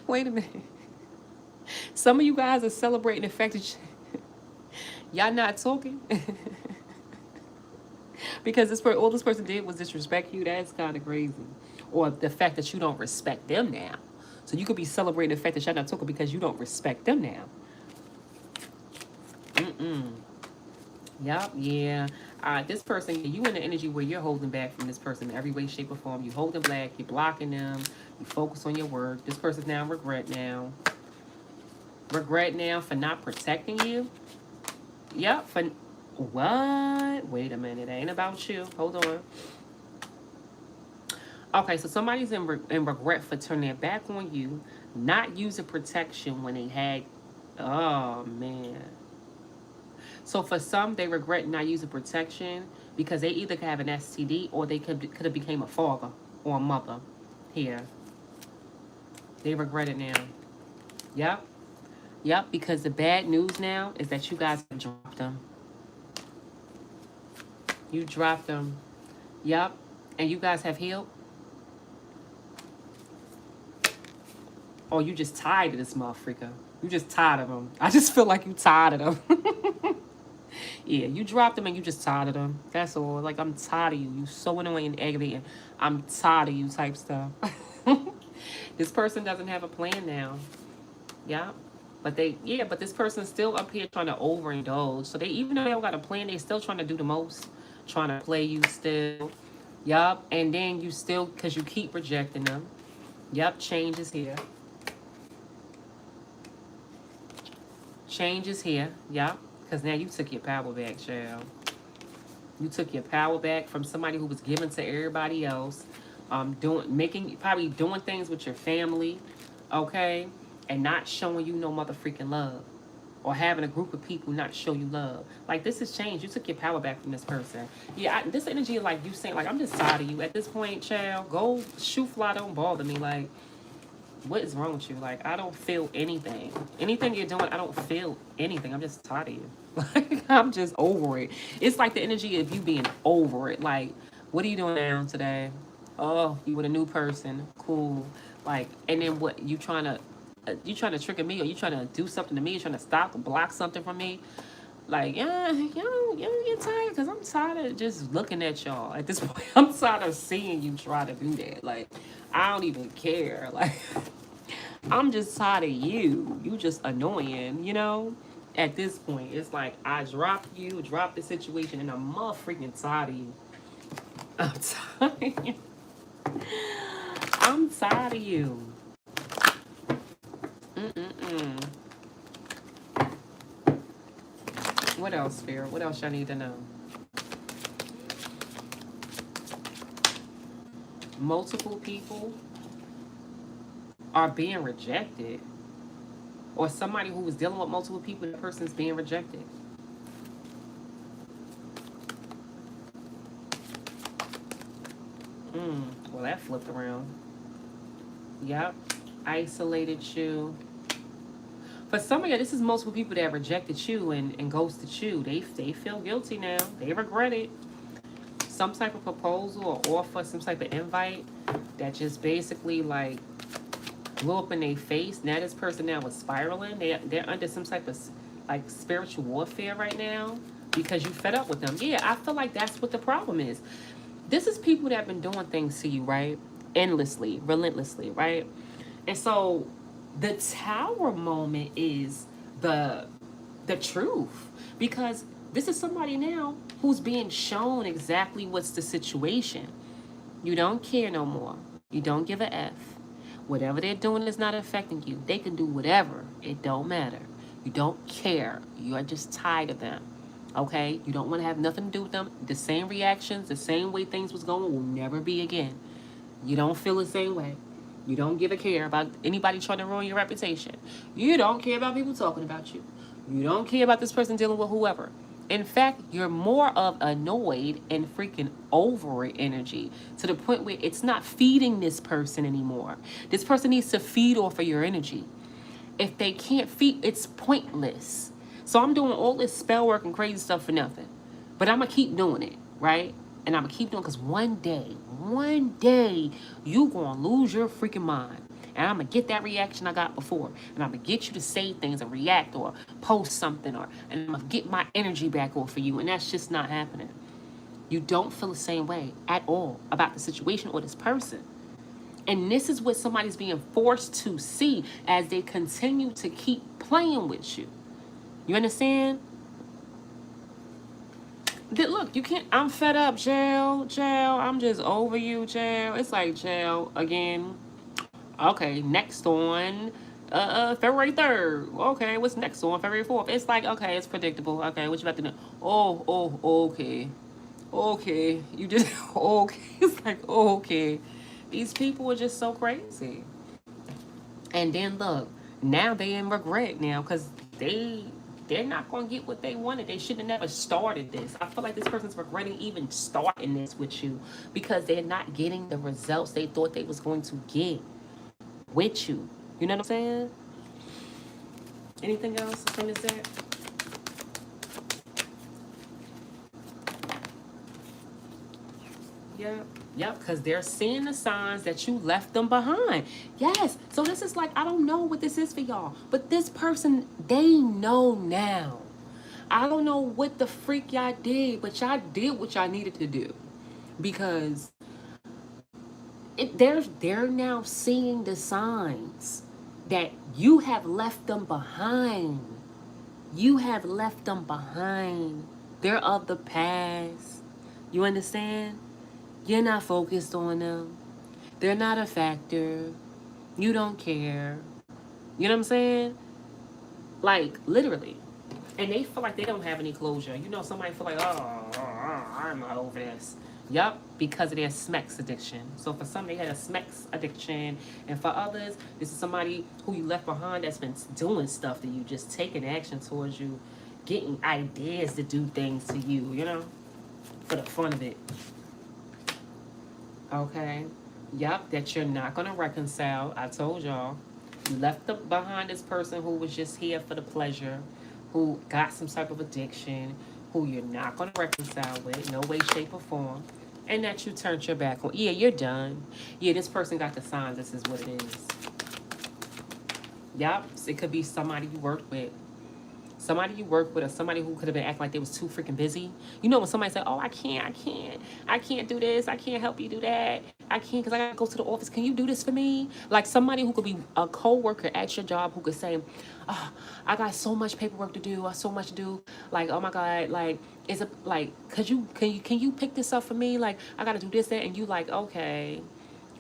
Wait a minute. Some of you guys are celebrating the fact that y'all not talking. Because all this person did was disrespect you. That's kind of crazy. Or the fact that you don't respect them now. So you could be celebrating the fact that y'all not talking because you don't respect them now. Yup, yeah. This person, you in the energy where you're holding back from this person in every way, shape, or form. You holding back, you're blocking them, you focus on your work. This person's now regret now. Regret now for not protecting you. Yep, for what? Wait a minute, it ain't about you. Hold on. Okay, so somebody's in regret for turning their back on you, not using protection when they had. Oh man. So for some, they regret not using protection because they either could have an STD or they could have became a father or a mother. Here, they regret it now. Yep. Yep, because the bad news now is that you guys have dropped them. You dropped them. Yep. And you guys have healed. Or you just tired of this motherfucker. You just tired of them. I just feel like you tired of them. Yeah, you dropped them and you just tired of them. That's all. Like, I'm tired of you. You so annoying and aggravating. I'm tired of you type stuff. This person doesn't have a plan now. Yeah. But this person's still up here trying to overindulge. So even though they don't got a plan, they still trying to do the most. Trying to play you still. Yup. And then you still, because you keep rejecting them. Yep, change is here. Change is here. Yep. Because now you took your power back, child. You took your power back from somebody who was given to everybody else. Probably doing things with your family, okay? And not showing you no motherfucking love. Or having a group of people not show you love. Like, this has changed. You took your power back from this person. Yeah, this energy of, like, you saying, like, I'm just tired of you. At this point, child, go shoot fly, don't bother me. Like, what is wrong with you? Like, I don't feel anything. Anything you're doing, I don't feel anything. I'm just tired of you. Like, I'm just over it. It's like the energy of you being over it. Like, what are you doing now today? Oh, you with a new person. Cool. Like, and then what? You trying to trigger me, or you trying to do something to me? You trying to stop or block something from me? Like, yeah, you don't get tired, because I'm tired of just looking at y'all at this point. I'm tired of seeing you try to do that. Like, I don't even care. Like, I'm just tired of you. You just annoying, you know? At this point, it's like I drop you, drop the situation, and I'm freaking tired of you. I'm tired. I'm tired of you. Mm-mm-mm. What else, Spirit? What else y'all need to know? Multiple people are being rejected. Or somebody who was dealing with multiple people, that person's being rejected. Well, that flipped around. Yep. Isolated you. For some of you, this is multiple people that rejected you and ghosted you. They feel guilty now. They regret it. Some type of proposal or offer, some type of invite that just basically like blew up in their face. Now this person now is spiraling. They're under some type of like spiritual warfare right now because you fed up with them. Yeah, I feel like that's what the problem is. This is people that have been doing things to you, right? Endlessly, relentlessly, right? And so the tower moment is the the truth, because this is somebody now who's being shown exactly what's the situation. You don't care no more. You don't give a F. Whatever they're doing is not affecting you. They can do whatever. It don't matter. You don't care. You are just tired of them. Okay? You don't want to have nothing to do with them. The same reactions, the same way things was going will never be again. You don't feel the same way. You don't give a care about anybody trying to ruin your reputation. You don't care about people talking about you. You don't care about this person dealing with whoever. In fact, you're more of annoyed and freaking over it energy, to the point where it's not feeding this person anymore. This person needs to feed off of your energy. If they can't feed, it's pointless. So I'm doing all this spell work and crazy stuff for nothing. But I'm going to keep doing it, right? And I'm going to keep doing it because one day, you going to lose your freaking mind. And I'm going to get that reaction I got before. And I'm going to get you to say things and react or post something. And I'm going to get my energy back off for you. And that's just not happening. You don't feel the same way at all about the situation or this person. And this is what somebody's being forced to see as they continue to keep playing with you. You understand? Look, you can't. I'm fed up, jail. I'm just over you, jail. It's like jail again. Okay, next on February 3rd. Okay, what's next on February 4th? It's like, okay, it's predictable. Okay, what you about to do? Okay. Okay. You just, okay. It's like, okay. These people are just so crazy. And then look, now they in regret now because they're not gonna get what they wanted. They should have never started this. I feel like this person's regretting even starting this with you because they're not getting the results they thought they was going to get with you. You know what I'm saying? Anything else from this set? Yep. Yep, because they're seeing the signs that you left them behind. Yes. So this is like, I don't know what this is for y'all. But this person, they know now. I don't know what the freak y'all did, but y'all did what y'all needed to do. Because they're now seeing the signs that you have left them behind. You have left them behind. They're of the past. You understand? You're not focused on them. They're not a factor. You don't care. You know what I'm saying? Like, literally. And they feel like they don't have any closure. You know, somebody feel like, I'm not over this. Yup, because of their Smex addiction. So for some, they had a Smex addiction. And for others, this is somebody who you left behind that's been doing stuff to you, just taking action towards you, getting ideas to do things to you, you know, for the fun of it. Okay? Yup, that you're not going to reconcile. I told y'all. You left behind this person who was just here for the pleasure, who got some type of addiction, who you're not going to reconcile with, no way, shape, or form, and that you turned your back on. Yeah, you're done. Yeah, this person got the signs. This is what it is. Yep, it could be somebody you worked with. Somebody you work with, or somebody who could have been acting like they was too freaking busy. You know, when somebody said, oh, I can't do this, I can't help you do that, I can't because I gotta go to the office, can you do this for me? Like somebody who could be a co-worker at your job who could say, oh, I got so much paperwork to do, so much to do, like, oh my God, like, is it like, can you pick this up for me? Like, I gotta do this, that, and you like, okay,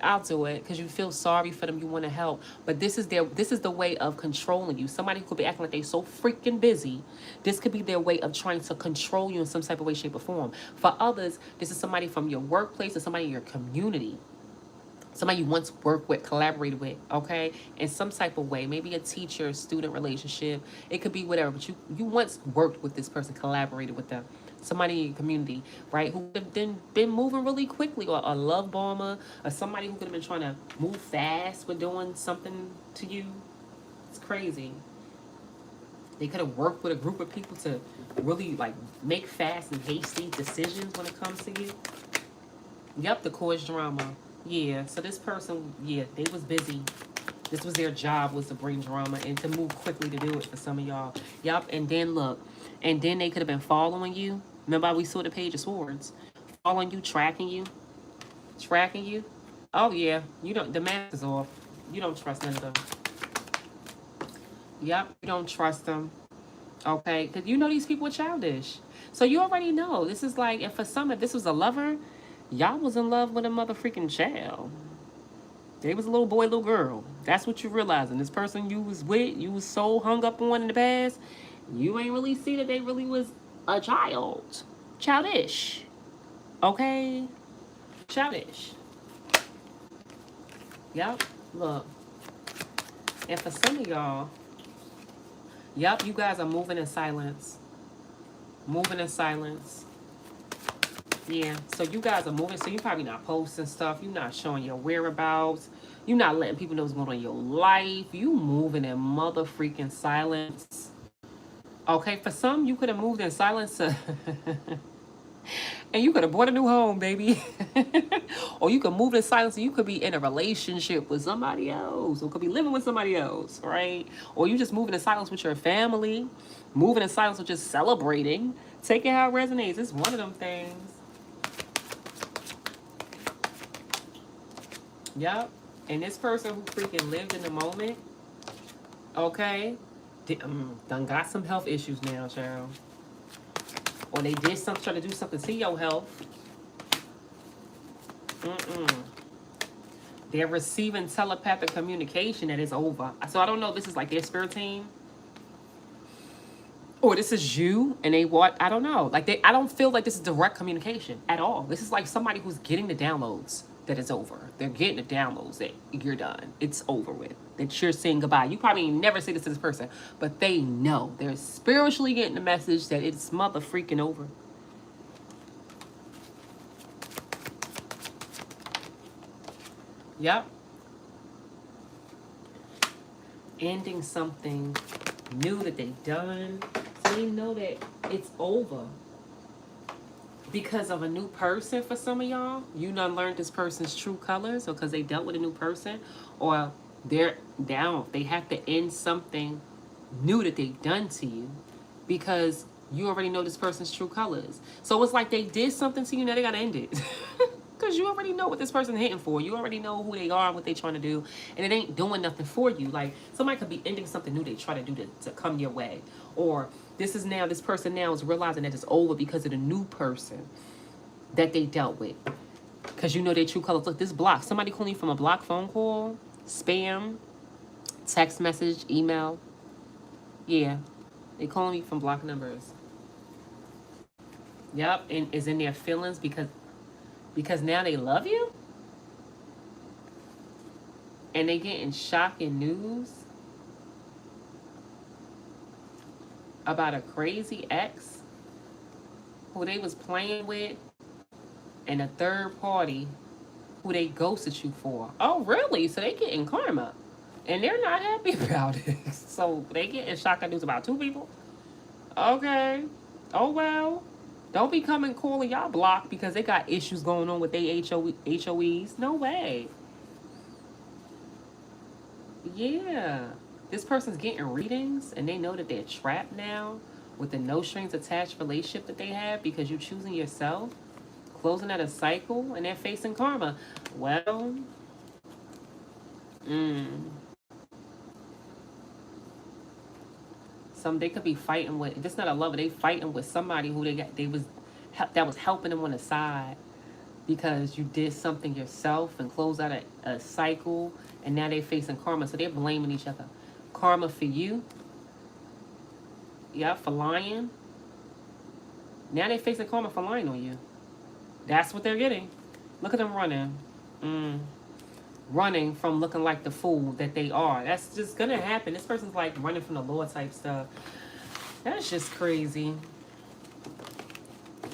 I'll do it, because you feel sorry for them, you want to help. But this is the way of controlling you. Somebody who could be acting like they're so freaking busy. This could be their way of trying to control you in some type of way, shape, or form. For others, this is somebody from your workplace or somebody in your community. Somebody you once worked with, collaborated with, okay? In some type of way. Maybe a teacher-student relationship. It could be whatever. But you once worked with this person, collaborated with them. Somebody in your community, right, who have been moving really quickly, or a love bomber, or somebody who could have been trying to move fast with doing something to you. It's crazy. They could have worked with a group of people to really, like, make fast and hasty decisions when it comes to you. Yep, the cause drama. Yeah, so this person, yeah, they was busy. This was their job, was to bring drama and to move quickly to do it for some of y'all. Yup, and then look, and then they could have been following you. Remember how we saw the Page of Swords? Following you, tracking you. Oh yeah, you don't, the mask is off. You don't trust none of them. Yep, you don't trust them. Okay, because you know these people are childish. So you already know. This is like, and for some, if this was a lover, y'all was in love with a mother freaking child. They was a little boy, little girl. That's what you realizing. This person you was with, you was so hung up on in the past, you ain't really see that they really was a child. Childish. Okay? Childish. Yep. Look. And for some of y'all, yep, you guys are moving in silence. Moving in silence. Yeah, so you guys are moving, so you probably not posting stuff. You're not showing your whereabouts. You're not letting people know what's going on in your life. You moving in mother freaking silence. Okay, for some, you could have moved in silence and you could have bought a new home, baby. Or you could move in silence and you could be in a relationship with somebody else. Or could be living with somebody else, right? Or you just moving in silence with your family. Moving in silence with just celebrating. Take it how it resonates. It's one of them things. Yep. And this person who freaking lived in the moment, okay, done got some health issues now, child. Or they did something, try to do something to your health. They're receiving telepathic communication that is over. So I don't know if this is like their spirit team, or this is you and they what, I don't know. Like I don't feel like this is direct communication at all. This is like somebody who's getting the downloads that it's over. They're getting the downloads that you're done. It's over with. That you're saying goodbye. You probably never say this to this person, but they know. They're spiritually getting the message that it's mother freaking over. Yep. Ending something new that they've done. So they know that it's over. Because of a new person for some of y'all. You done learned this person's true colors, or because they dealt with a new person, or they're down. They have to end something new that they've done to you because you already know this person's true colors. So it's like they did something to you, now they gotta end it. Because you already know what this person's hitting for. You already know who they are and what they're trying to do. And it ain't doing nothing for you. Like, somebody could be ending something new they try to do to come your way. Or this person now is realizing that it's over because of the new person that they dealt with. Because you know their true colors. Look, this block. Somebody calling you from a block phone call. spam, text message, email. Yeah, they calling me from blocked numbers. Yep, and is in their feelings because now they love you and they getting shocking news about a crazy ex who they was playing with and a third party who they ghosted you for. Oh, really? So they getting karma. And they're not happy about it. So they getting shotgun news about two people? Okay. Oh, well. Don't be coming calling y'all blocked because they got issues going on with their HOEs. No way. Yeah. This person's getting readings and they know that they're trapped now with the no strings attached relationship that they have because you're choosing yourself, closing out a cycle, and they're facing karma. Well, they could be fighting with. If it's not a lover, they fighting with somebody who that was helping them on the side because you did something yourself and closed out a cycle, and now they're facing karma. So they're blaming each other. Karma for you. Yeah, for lying. Now they're facing karma for lying on you. That's what they're getting. Look at them running. Running from looking like the fool that they are. That's just gonna happen. This person's like running from the Lord type stuff. That's just crazy.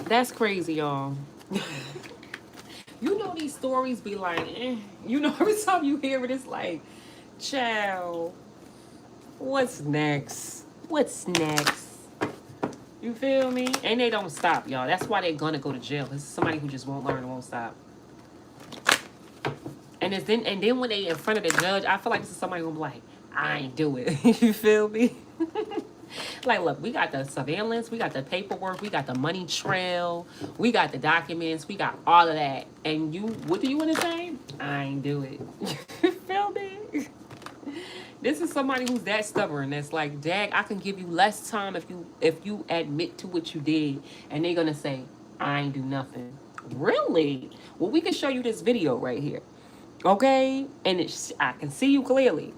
That's crazy, y'all. You know these stories be like, You know, every time you hear it, it's like, child, what's next? What's next? You feel me? And they don't stop, y'all. That's why they're gonna go to jail. This is somebody who just won't learn and won't stop. And then when they in front of the judge, I feel like this is somebody who'll be like, I ain't do it. You feel me? Like, look, we got the surveillance, we got the paperwork, we got the money trail, we got the documents, we got all of that. And what do you want to say? I ain't do it. You feel me? This is somebody who's that stubborn. That's like, Dag, I can give you less time if you admit to what you did. And they're gonna say, I ain't do nothing. Really? Well, we can show you this video right here. Okay? And I can see you clearly.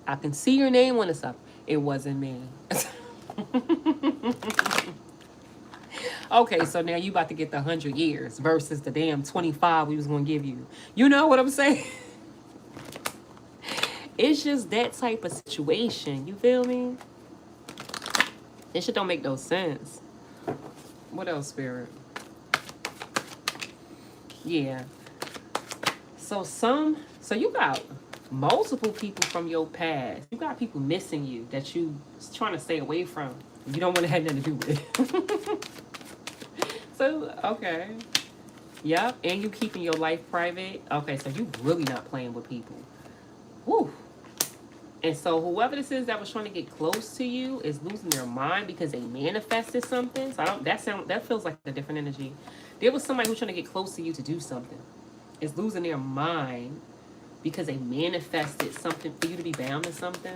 I can see your name on the stuff. It wasn't me. Okay, so now you about to get the 100 years versus the damn 25 we was gonna give you. You know what I'm saying? It's just that type of situation. You feel me? It shit don't make no sense. What else, Spirit? Yeah. So you got multiple people from your past. You got people missing you that you trying to stay away from. You don't want to have nothing to do with. So, okay. Yep. And you keeping your life private. Okay, so you really not playing with people. Woo. And so whoever this is that was trying to get close to you is losing their mind because they manifested something. So that feels like a different energy. There was somebody who's trying to get close to you to do something. Is losing their mind because they manifested something for you to be bound to something.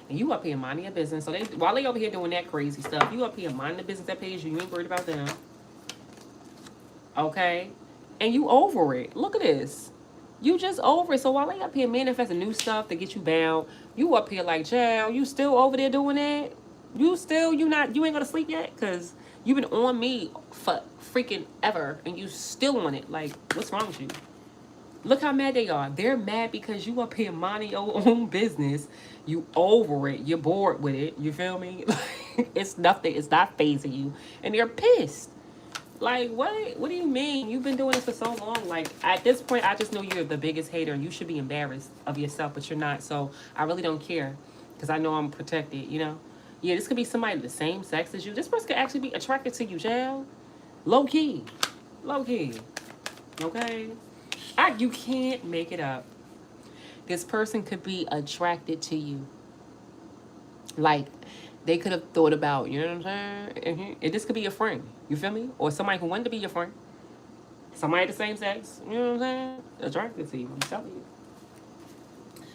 And you up here minding your business. So while they over here doing that crazy stuff, you up here minding the business that pays you. You ain't worried about them. Okay? And you over it. Look at this. You just over it. So while they up here manifesting new stuff to get you bound, you up here like, child, you still over there doing that? You ain't gonna sleep yet? Because you've been on me for freaking ever and you still on it. Like, what's wrong with you? Look how mad they are. They're mad because you up here minding your own business. You over it. You're bored with it. You feel me? It's nothing. It's not phasing you. And they're pissed. Like, what? What do you mean? You've been doing this for so long. Like, at this point, I just know you're the biggest hater and you should be embarrassed of yourself, but you're not. So I really don't care because I know I'm protected, you know? Yeah, this could be somebody the same sex as you. This person could actually be attracted to you, child. Low key. Low key. Okay? You can't make it up. This person could be attracted to you. Like, they could have thought about, you know what I'm saying? And this could be your friend. You feel me? Or somebody who wanted to be your friend. Somebody of the same sex. You know what I'm saying? Attracted to you. I'm telling you.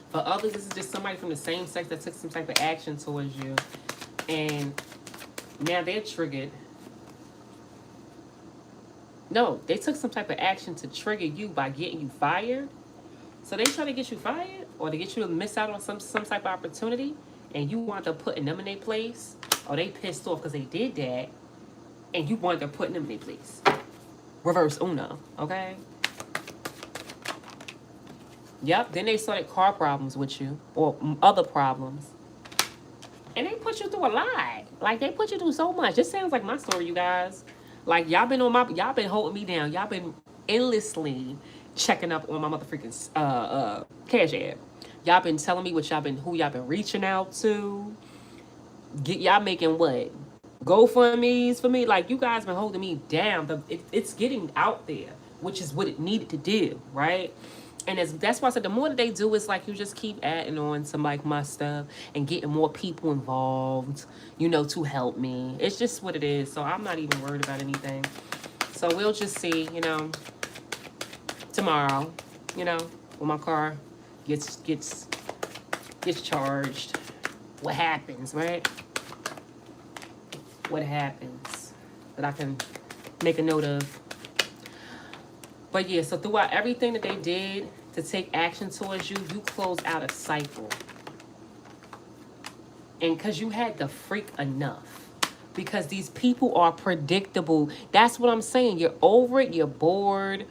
For others, this is just somebody from the same sex that took some type of action towards you. And now they're triggered. No, they took some type of action to trigger you by getting you fired. So they try to get you fired or to get you to miss out on some type of opportunity, and you want to putting them in their place, or they pissed off because they did that, and you want to putting them in their place. Reverse Uno, okay? Yep. Then they started car problems with you or other problems, and they put you through a lot. Like they put you through so much. This sounds like my story, you guys. Like y'all been holding me down. Y'all been endlessly checking up on my motherfucking cash app. Y'all been telling me who y'all been reaching out to. Get y'all making what? GoFundMe's for me. Like you guys been holding me down. It's getting out there, which is what it needed to do, right? And that's why I said the more that they do, it's like you just keep adding on to like my stuff and getting more people involved, to help me. It's just what it is. So I'm not even worried about anything. So we'll just see, tomorrow, when my car gets charged, what happens, right? What happens that I can make a note of. But yeah, so throughout everything that they did to take action towards you, you closed out a cycle. And because you had to freak enough. Because these people are predictable. That's what I'm saying. You're over it. You're bored.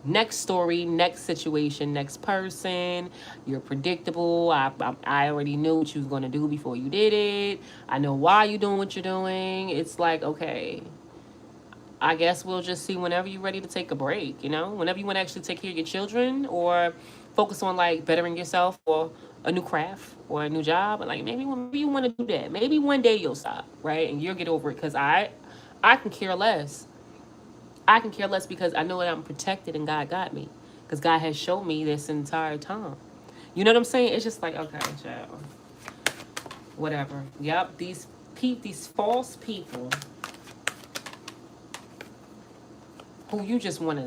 Next story, next situation, next person. You're predictable. I already knew what you was going to do before you did it. I know why you're doing what you're doing. It's like, okay, I guess we'll just see whenever you're ready to take a break, whenever you want to actually take care of your children or focus on like bettering yourself or a new craft or a new job. Like maybe you want to do that. Maybe one day you'll stop, right? And you'll get over it because I can care less. I can care less because I know that I'm protected and God got me. Because God has shown me this entire time. You know what I'm saying? It's just like, okay, child. Whatever. Yep, these false people who you just want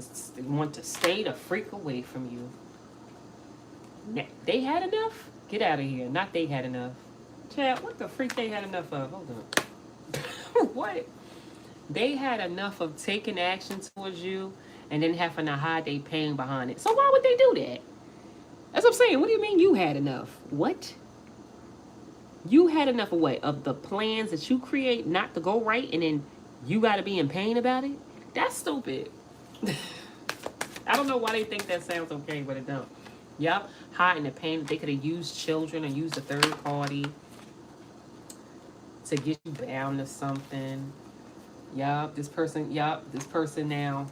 to stay the freak away from you. They had enough? Get out of here. Not they had enough. Chad, what the freak they had enough of? Hold on. What? They had enough of taking action towards you and then having to hide their pain behind it. So why would they do that? That's what I'm saying. What do you mean you had enough? What? You had enough of what? Of the plans that you create not to go right and then you got to be in pain about it? That's stupid. I don't know why they think that sounds okay, but it don't. Yep, hiding the pain. They could have used children or used a third party to get you bound to something. This person now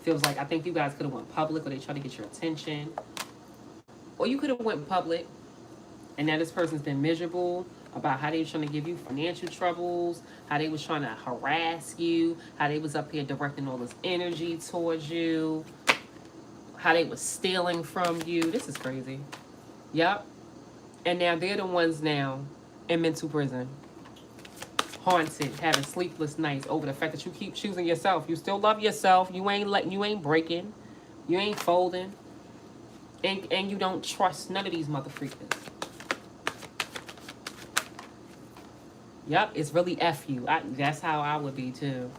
feels like, I think you guys could have went public or they tried to get your attention. Or you could have went public and now this person's been miserable about how they were trying to give you financial troubles, how they was trying to harass you, how they was up here directing all this energy towards you, how they was stealing from you. This is crazy. Yep. And now they're the ones now in mental prison. Haunted, having sleepless nights over the fact that you keep choosing yourself. You still love yourself. You ain't breaking. You ain't folding. And you don't trust none of these motherfuckers. Yep, it's really F you. That's how I would be too.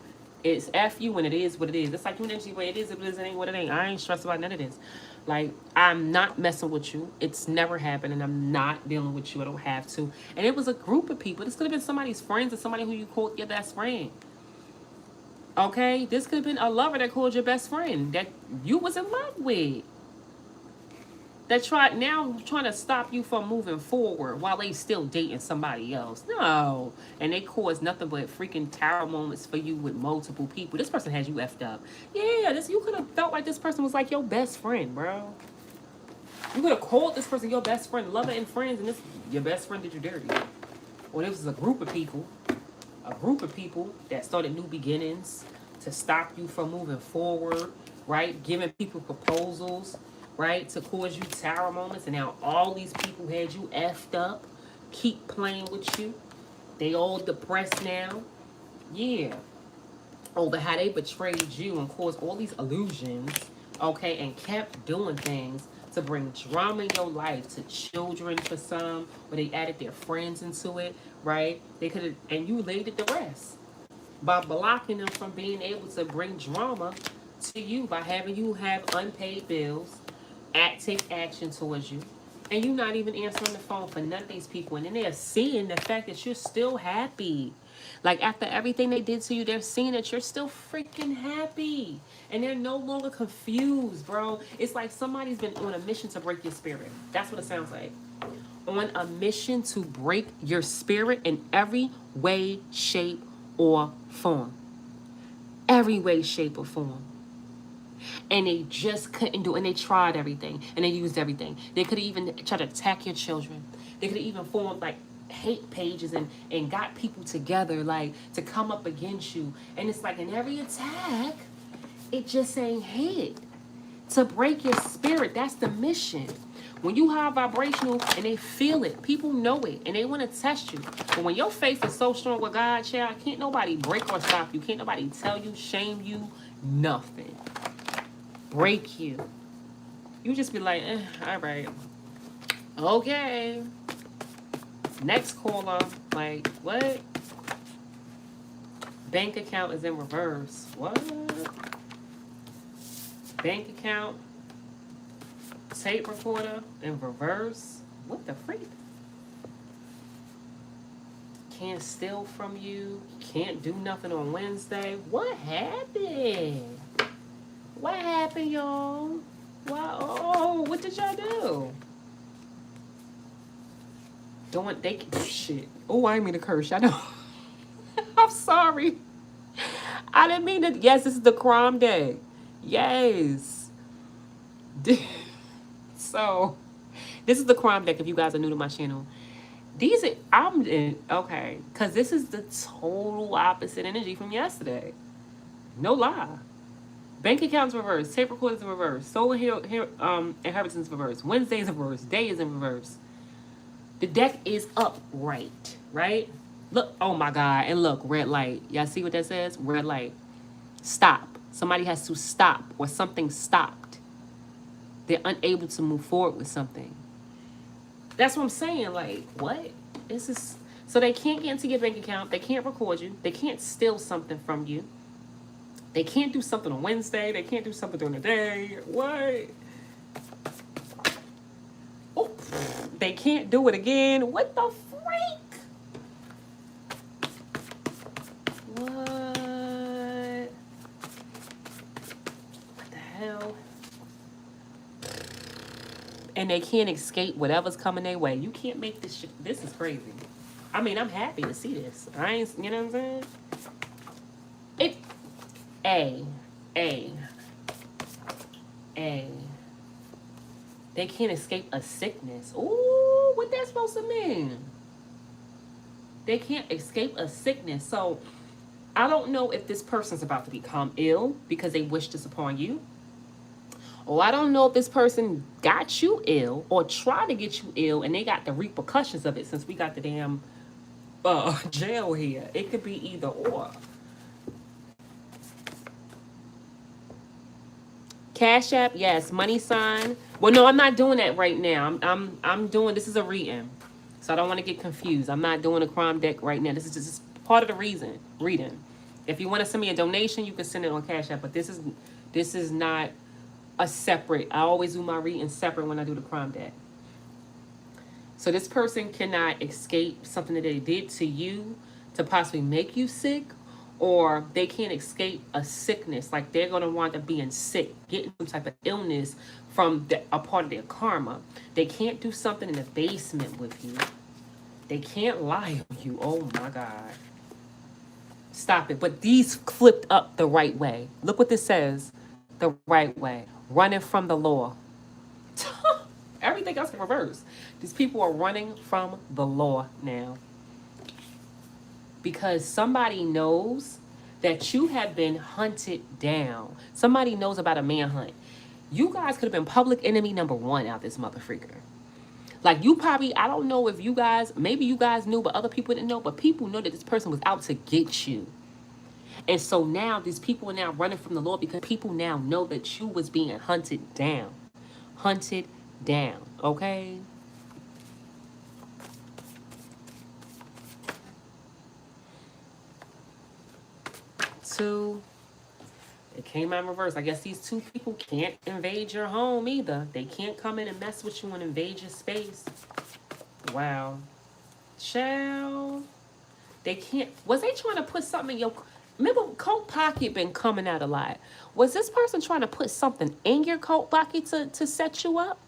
It's F you and it is what it is. It's like you energy way. It is what it is. It ain't what it ain't. I ain't stressed about none of this. Like, I'm not messing with you. It's never happened and I'm not dealing with you. I don't have to. And it was a group of people. This could have been somebody's friends or somebody who you called your best friend. Okay? This could have been a lover that called your best friend that you was in love with. That trying to stop you from moving forward while they still dating somebody else. No. And they cause nothing but freaking tower moments for you with multiple people. This person has you effed up. Yeah, you could have felt like this person was like your best friend, bro. You could have called this person your best friend, lover and friends, and your best friend did you dirty. Or this was a group of people that started new beginnings to stop you from moving forward, right? Giving people proposals, right, to cause you tower moments, and now all these people had you effed up, keep playing with you. They all depressed now. Yeah. Over how they betrayed you and caused all these illusions, okay, and kept doing things to bring drama in your life to children for some, or they added their friends into it, right? They could have, and you laid it to rest by blocking them from being able to bring drama to you by having you have unpaid bills, take action towards you. And you're not even answering the phone for none of these people. And then they're seeing the fact that you're still happy. Like, after everything they did to you, they're seeing that you're still freaking happy. And they're no longer confused, bro. It's like somebody's been on a mission to break your spirit. That's what it sounds like. On a mission to break your spirit in every way, shape, or form. Every way, shape, or form. And they just couldn't do it. And they tried everything. And they used everything. They could even try to attack your children. They could even form like hate pages and got people together like to come up against you. And it's like in every attack, it just ain't hit. To break your spirit. That's the mission. When you high vibrational and they feel it, people know it, and they want to test you. But when your faith is so strong with God, child, can't nobody break or stop you. Can't nobody tell you, shame you, nothing. Break you. You just be like, all right. Okay. Next caller. Like, what? Bank account is in reverse. What? Bank account. Tape recorder in reverse. What the freak? Can't steal from you. Can't do nothing on Wednesday. What happened? What happened, y'all? Wow. Oh, what did y'all do? Don't they shit. Oh, I didn't mean to curse. I know. I'm sorry. I didn't mean to. Yes, this is the crime day. Yes. So, this is the crime deck if you guys are new to my channel. These are, I'm in, okay, because this is the total opposite energy from yesterday. No lie. Bank accounts reverse, tape recorders in reverse, solar inheritance reverse, Wednesdays in reverse, day is in reverse. The deck is upright, right? Look, oh my God, and look, red light. Y'all see what that says? Red light. Stop. Somebody has to stop, or something stopped. They're unable to move forward with something. That's what I'm saying. Like, what? This is so they can't get into your bank account. They can't record you. They can't steal something from you. They can't do something on Wednesday. They can't do something during the day. What? Oh, they can't do it again. What the freak? What? What the hell? And they can't escape whatever's coming their way. You can't make this shit. This is crazy. I mean, I'm happy to see this. I ain't, you know what I'm saying? It, A. They can't escape a sickness. Ooh, what that's supposed to mean? They can't escape a sickness. So, I don't know if this person's about to become ill because they wish this upon you. Or I don't know if this person got you ill or tried to get you ill and they got the repercussions of it since we got the damn jail here. It could be either or. Cash App, yes. Money sign. Well, no, I'm not doing that right now. I'm doing, this is a reading. So I don't want to get confused. I'm not doing a crime deck right now. This is just part of the reading. If you want to send me a donation, you can send it on Cash App. But this is not a separate. I always do my reading separate when I do the crime deck. So this person cannot escape something that they did to you to possibly make you sick, or they can't escape a sickness. Like they're going to wind up being sick, getting some type of illness from a part of their karma. They can't do something in the basement with you. They can't lie on you. Oh my God. Stop it. But these flipped up the right way. Look what this says. The right way. Running from the law. Everything else in reverse. These people are running from the law now. Because somebody knows that you have been hunted down. Somebody knows about a manhunt. You guys could have been public enemy number one out this motherfreaker. Like you probably, I don't know if you guys, maybe you guys knew, but other people didn't know. But people know that this person was out to get you. And so now these people are now running from the law because people now know that you was being hunted down. Hunted down, okay? Two, It came out in reverse. I guess these two people can't invade your home either. They can't come in and mess with you and invade your space. Wow. Child. They can't. Was they trying to put something in your... Remember, coat pocket been coming out a lot. Was this person trying to put something in your coat pocket to set you up?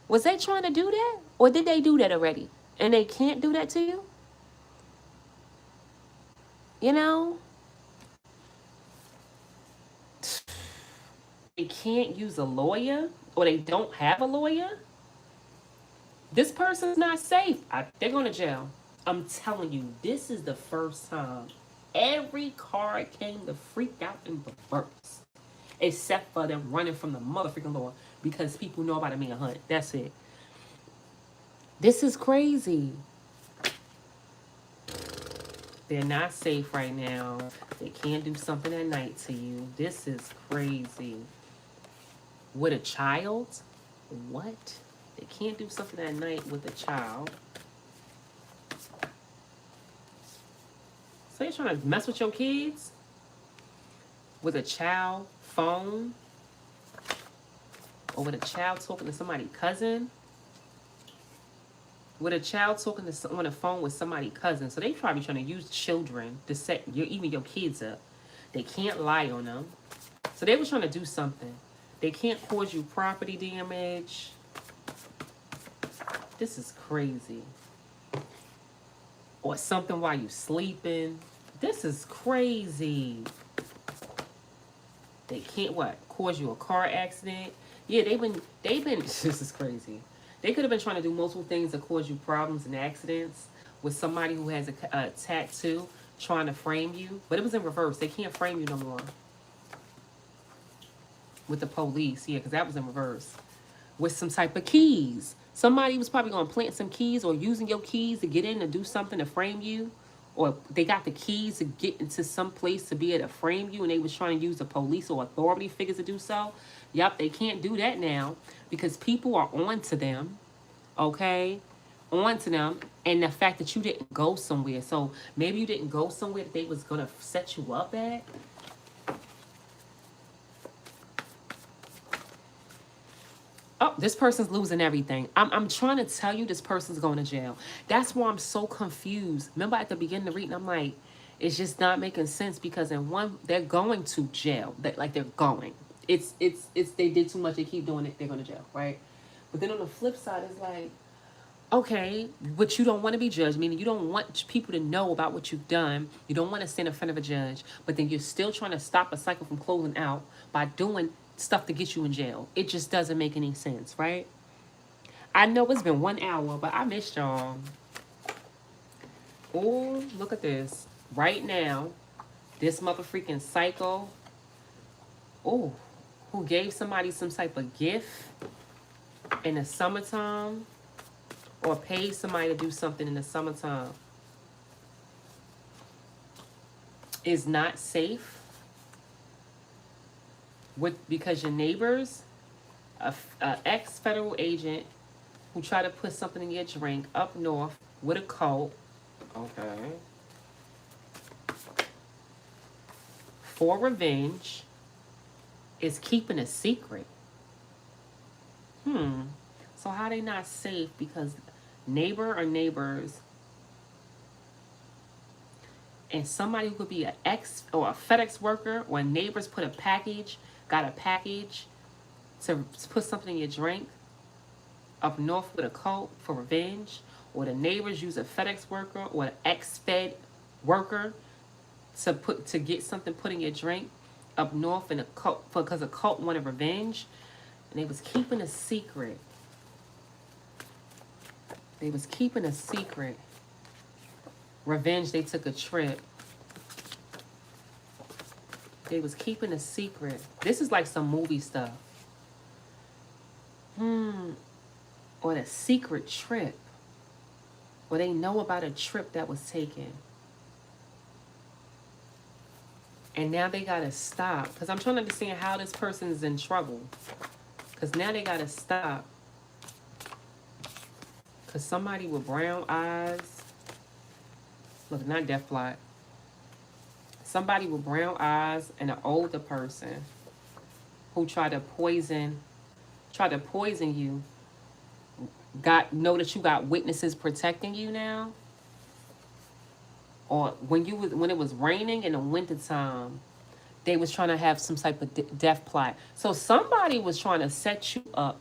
Was they trying to do that? Or did they do that already? And they can't do that to you? You know? They can't use a lawyer? Or they don't have a lawyer? This person's not safe. They're going to jail. I'm telling you, this is the first time every card came to freak out in reverse. Except for them running from the motherfucking law because people know about a man hunt. That's it. This is crazy. They're not safe right now. They can't do something at night to you. This is crazy. With a child? What? They can't do something at night with a child. So you're trying to mess with your kids? With a child phone? Or with a child talking to somebody's cousin? With a child talking to on the phone with somebody's cousin. So they probably trying to use children to set even your kids up. They can't lie on them. So they were trying to do something. They can't cause you property damage. This is crazy. Or something while you sleeping. This is crazy. They can't cause you a car accident. Yeah, they've been this is crazy. They could have been trying to do multiple things that cause you problems and accidents with somebody who has a tattoo trying to frame you. But it was in reverse. They can't frame you no more. With the police, yeah, because that was in reverse. With some type of keys. Somebody was probably going to plant some keys or using your keys to get in and do something to frame you. Or they got the keys to get into some place to be able to frame you and they was trying to use the police or authority figures to do so. Yep, they can't do that now because people are on to them, okay? On to them. And the fact that you didn't go somewhere. So maybe you didn't go somewhere that they was going to set you up at. Oh, this person's losing everything. I'm trying to tell you this person's going to jail. That's why I'm so confused. Remember at the beginning of reading, I'm like, it's just not making sense because in one, they're going to jail. They're going. It's they did too much. They keep doing it. They're going to jail, right? But then on the flip side, it's like, okay, but you don't want to be judged, meaning you don't want people to know about what you've done. You don't want to stand in front of a judge, but then you're still trying to stop a cycle from closing out by doing stuff to get you in jail. It just doesn't make any sense, right? I know it's been 1 hour, but I missed y'all. Oh, look at this. Right now, this motherfucking psycho, oh, who gave somebody some type of gift in the summertime or paid somebody to do something in the summertime is not safe because your neighbors, a ex-federal agent who tried to put something in your drink up north with a coat, okay, for revenge, is keeping a secret. So how they not safe? Because neighbor or neighbors and somebody who could be an ex or a FedEx worker or neighbors got a package to put something in your drink up north with a coat for revenge, or the neighbors use a FedEx worker or an ex-Fed worker to get something put in your drink up north in a cult because a cult wanted revenge, and they was keeping a secret. They was keeping a secret. Revenge, they took a trip. They was keeping a secret. This is like some movie stuff. Or the secret trip. Or they know about a trip that was taken. And now they gotta stop. Because I'm trying to understand how this person is in trouble. Because now they gotta stop. Because somebody with brown eyes. Look, not Death Plot. Somebody with brown eyes and an older person who tried to poison you, know that you got witnesses protecting you now. Or when it was raining in the wintertime, they was trying to have some type of death plot. So somebody was trying to set you up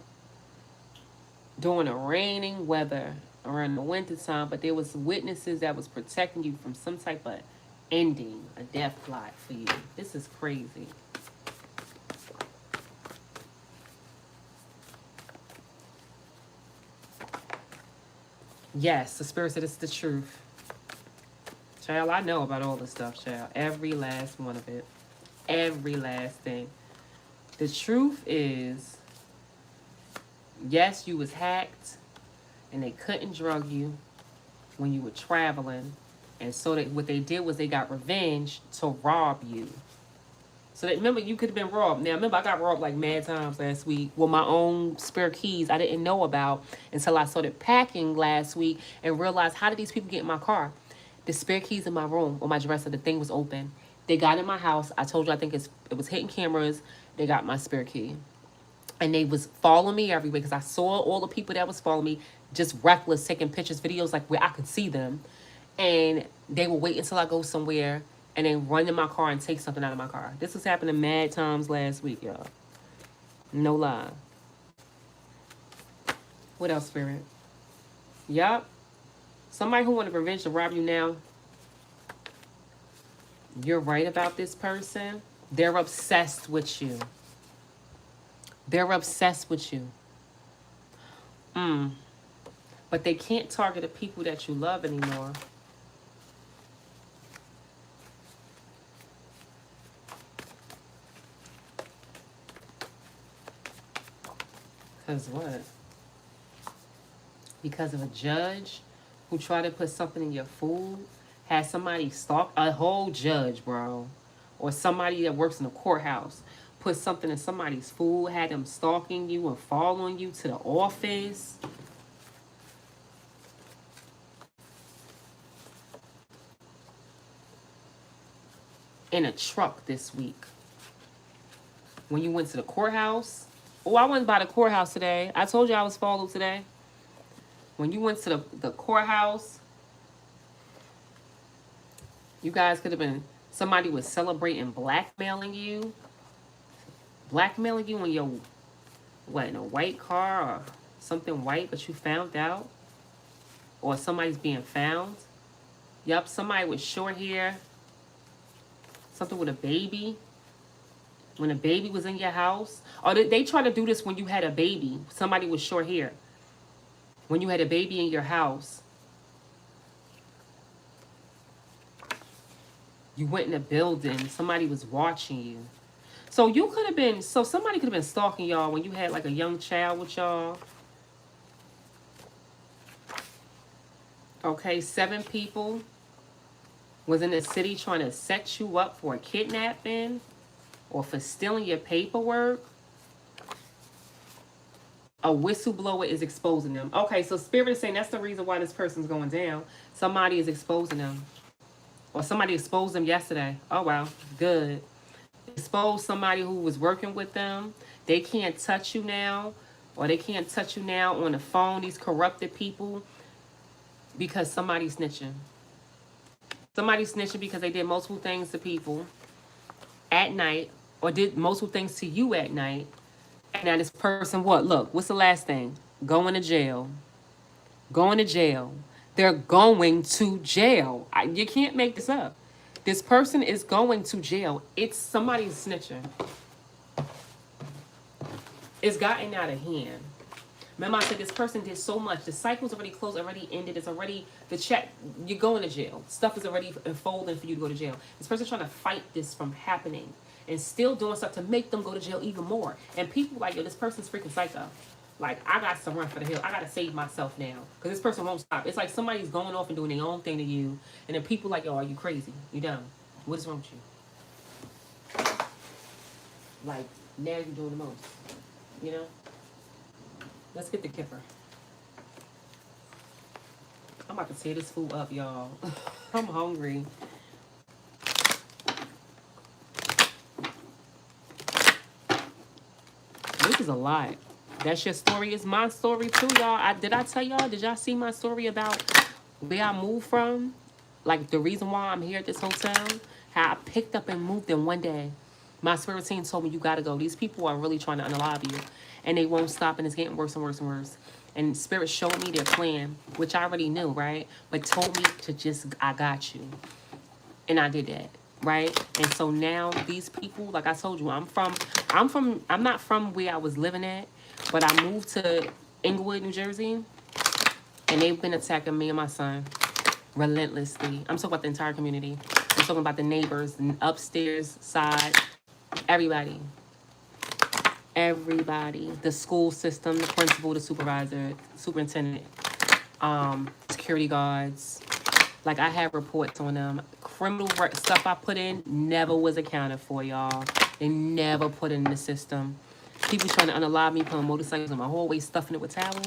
during the raining weather around the wintertime, but there was witnesses that was protecting you from some type of ending, a death plot for you. This is crazy. Yes, the spirit said it's the truth. Child, I know about all this stuff, child. Every last one of it. Every last thing. The truth is, yes, you was hacked and they couldn't drug you when you were traveling. And so what they did was they got revenge to rob you. So that, remember, you could have been robbed. Now, remember, I got robbed like mad times last week with my own spare keys I didn't know about until I started packing last week and realized, how did these people get in my car? The spare keys in my room on my dresser, the thing was open. They got in my house. I told you, I think it was hitting cameras. They got my spare key. And they was following me everywhere because I saw all the people that was following me, just reckless, taking pictures, videos, like where I could see them. And they would wait until I go somewhere and then run in my car and take something out of my car. This was happening mad times last week, y'all. No lie. What else, Spirit? Yup. Somebody who wanted revenge to rob you now. You're right about this person. They're obsessed with you. They're obsessed with you. But they can't target the people that you love anymore. Because what? Because of a judge who tried to put something in your food, had somebody stalk a whole judge, bro, or somebody that works in the courthouse, put something in somebody's food, had them stalking you and following you to the office. In a truck this week. When you went to the courthouse. Oh, I went by the courthouse today. I told you I was followed today. When you went to the courthouse, you guys could have been, somebody was celebrating blackmailing you. Blackmailing you in your, what, in a white car or something white, but you found out. Or somebody's being found. Yup, somebody with short hair. Something with a baby. When a baby was in your house. Or they try to do this when you had a baby. Somebody with short hair. When you had a baby in your house. You went in a building. Somebody was watching you. So you could have been, so somebody could have been stalking y'all when you had like a young child with y'all. Okay, 7 people was in the city trying to set you up for a kidnapping or for stealing your paperwork. A whistleblower is exposing them. Okay, so Spirit is saying that's the reason why this person's going down. Somebody is exposing them. Or somebody exposed them yesterday. Oh, wow. Good. Exposed somebody who was working with them. They can't touch you now. Or they can't touch you now on the phone. These corrupted people. Because somebody's snitching. Somebody's snitching because they did multiple things to people at night. Or did multiple things to you at night. And now this person, what? Look, what's the last thing? Going to jail. Going to jail. They're going to jail. You can't make this up. This person is going to jail. It's somebody's snitching. It's gotten out of hand. Remember I said this person did so much. The cycle's already closed, already ended. It's already, the check, you're going to jail. Stuff is already unfolding for you to go to jail. This person's trying to fight this from happening. And still doing stuff to make them go to jail even more. And people like, yo, this person's freaking psycho. Like, I got to run for the hill. I got to save myself now. Because this person won't stop. It's like somebody's going off and doing their own thing to you. And then people like, yo, are you crazy? You dumb. What is wrong with you? Like, now you're doing the most. You know? Let's get the kipper. I'm about to tear this food up, y'all. I'm hungry. This is a lot. That's your story. It's my story too, y'all. Did I tell y'all? Did y'all see my story about where I moved from? Like the reason why I'm here at this hotel? How I picked up and moved in one day. My spirit team told me you gotta go. These people are really trying to unalive you. And they won't stop and it's getting worse and worse and worse. And spirit showed me their plan, which I already knew, right? But told me to just, I got you. And I did that, right? And so now these people, like I told you, I'm not from where I was living at, but I moved to Inglewood, New Jersey, and they've been attacking me and my son relentlessly. I'm talking about the entire community. I'm talking about the neighbors, and upstairs side, everybody. Everybody. The school system, the principal, the supervisor, superintendent, security guards. Like, I have reports on them. Criminal stuff I put in never was accounted for, y'all. They never put it in the system. People trying to unalive me, putting motorcycles in my hallway, stuffing it with towels.